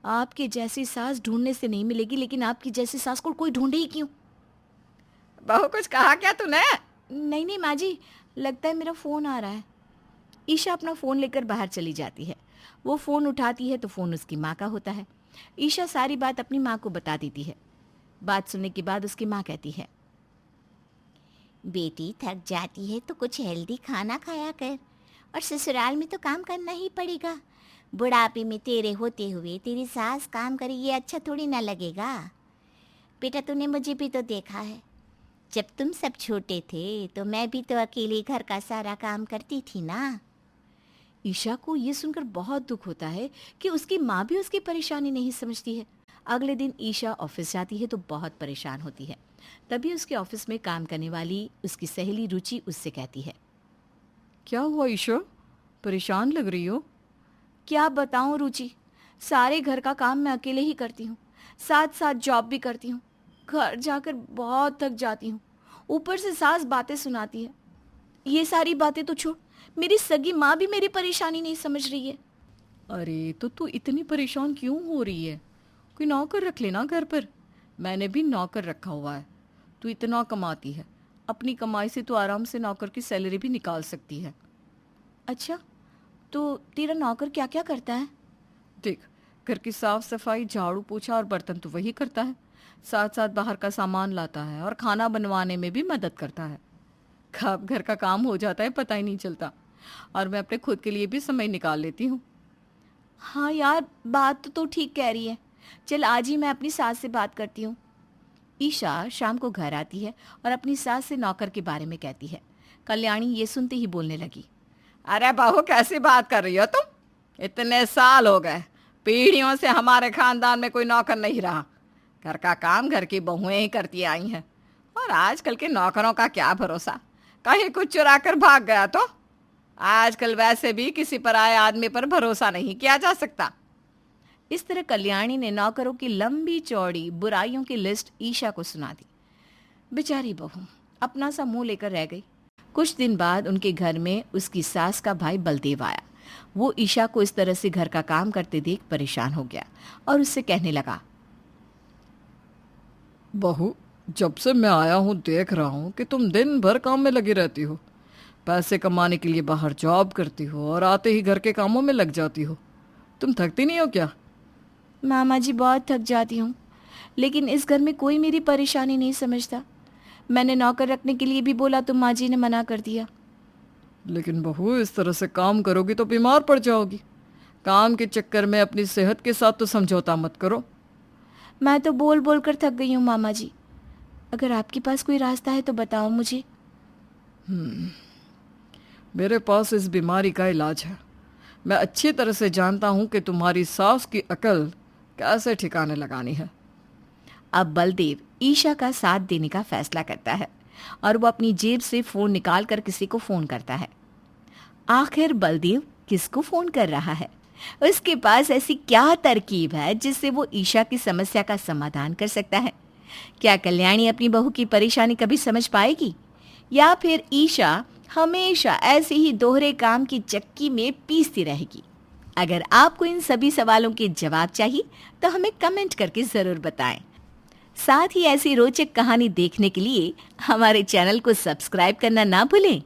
आपकी जैसी सास ढूंढने से नहीं मिलेगी, लेकिन आपकी जैसी सास को कोई ढूंढे ही क्यों? बहू कुछ कहा क्या तूने? नहीं नहीं माँ जी, लगता है मेरा फ़ोन आ रहा है। ईशा अपना फ़ोन लेकर बाहर चली जाती है। वो फ़ोन उठाती है तो फ़ोन उसकी माँ का होता है। ईशा सारी बात अपनी माँ को बता देती है। बात सुनने के बाद उसकी माँ कहती है, बेटी थक जाती है तो कुछ हेल्दी खाना खाया कर, और ससुराल में तो काम करना ही पड़ेगा। बुढ़ापे में तेरे होते हुए तेरी सास काम करे, ये अच्छा थोड़ी ना लगेगा। बेटा तूने मुझे भी तो देखा है, जब तुम सब छोटे थे तो मैं भी तो अकेले घर का सारा काम करती थी ना। ईशा को ये सुनकर बहुत दुख होता है कि उसकी माँ भी उसकी परेशानी नहीं समझती है। अगले दिन ईशा ऑफिस जाती है तो बहुत परेशान होती है। तभी उसके ऑफिस में काम करने वाली उसकी सहेली रुचि उससे कहती है, क्या हुआ ईशा, परेशान लग रही हो? क्या बताऊं रुचि, सारे घर का काम मैं अकेले ही करती हूँ, साथ साथ जॉब भी करती हूँ। घर जाकर बहुत थक जाती हूँ, ऊपर से सास बातें सुनाती है। ये सारी बातें तो छोड़, मेरी सगी माँ भी मेरी परेशानी नहीं समझ रही है। अरे तो तू इतनी परेशान क्यों हो रही है? कोई नौकर रख लेना घर पर। मैंने भी नौकर रखा हुआ है। तू इतना कमाती है, अपनी कमाई से तू आराम से नौकर की सैलरी भी निकाल सकती है। अच्छा, तो तेरा नौकर क्या क्या करता है? देख, घर की साफ सफाई, झाड़ू पोछा और बर्तन तो वही करता है, साथ साथ बाहर का सामान लाता है और खाना बनवाने में भी मदद करता है। कब घर का काम हो जाता है पता ही नहीं चलता, और मैं अपने खुद के लिए भी समय निकाल लेती हूँ। हाँ यार, बात तो ठीक कह रही है। चल आज ही मैं अपनी सास से बात करती हूँ। ईशा शाम को घर आती है और अपनी सास से नौकर के बारे में कहती है। कल्याणी ये सुनते ही बोलने लगी, अरे बहू कैसी बात कर रही हो तुम? इतने साल हो गए, पीढ़ियों से हमारे खानदान में कोई नौकर नहीं रहा। घर का काम घर की बहुएं ही करती आई हैं, और आजकल के नौकरों का क्या भरोसा, कहीं कुछ चुरा कर भाग गया तो? आजकल वैसे भी किसी पराये आदमी पर भरोसा नहीं किया जा सकता। इस तरह कल्याणी ने नौकरों की लंबी चौड़ी बुराइयों की लिस्ट ईशा को सुना दी। बेचारी बहू अपना सा मुंह लेकर रह गई। कुछ दिन बाद उनके घर में उसकी सास का भाई बलदेव आया। वो ईशा को इस तरह से घर का काम करते देख परेशान हो गया और उससे कहने लगा, बहू, जब से मैं आया हूँ देख रहा हूँ कि तुम दिन भर काम में लगी रहती हो। पैसे कमाने के लिए बाहर जॉब करती हो और आते ही घर के कामों में लग जाती हो। तुम थकती नहीं हो क्या? मामा जी बहुत थक जाती हूँ, लेकिन इस घर में कोई मेरी परेशानी नहीं समझता। मैंने नौकर रखने के लिए भी बोला तो माँ जी ने मना कर दिया। लेकिन बहू, इस तरह से काम करोगी तो बीमार पड़ जाओगी। काम के चक्कर में अपनी सेहत के साथ तो समझौता मत करो। मैं तो बोल बोल कर थक गई हूँ मामा जी, अगर आपके पास कोई रास्ता है तो बताओ मुझे। मेरे पास इस बीमारी का इलाज है। मैं अच्छी तरह से जानता हूं कि तुम्हारी सास की अकल कैसे ठिकाने लगानी है। अब बलदेव ईशा का साथ देने का फैसला करता है और वो अपनी जेब से फोन निकाल कर किसी को फोन करता है। आखिर बलदेव किसको फोन कर रहा है? उसके पास ऐसी क्या तरकीब है जिससे वो ईशा की समस्या का समाधान कर सकता है? क्या कल्याणी अपनी बहू की परेशानी कभी समझ पाएगी, या फिर ईशा हमेशा ऐसे ही दोहरे काम की चक्की में पीसती रहेगी? अगर आपको इन सभी सवालों के जवाब चाहिए तो हमें कमेंट करके जरूर बताएं। साथ ही ऐसी रोचक कहानी देखने के लिए हमारे चैनल को सब्सक्राइब करना ना भूलें।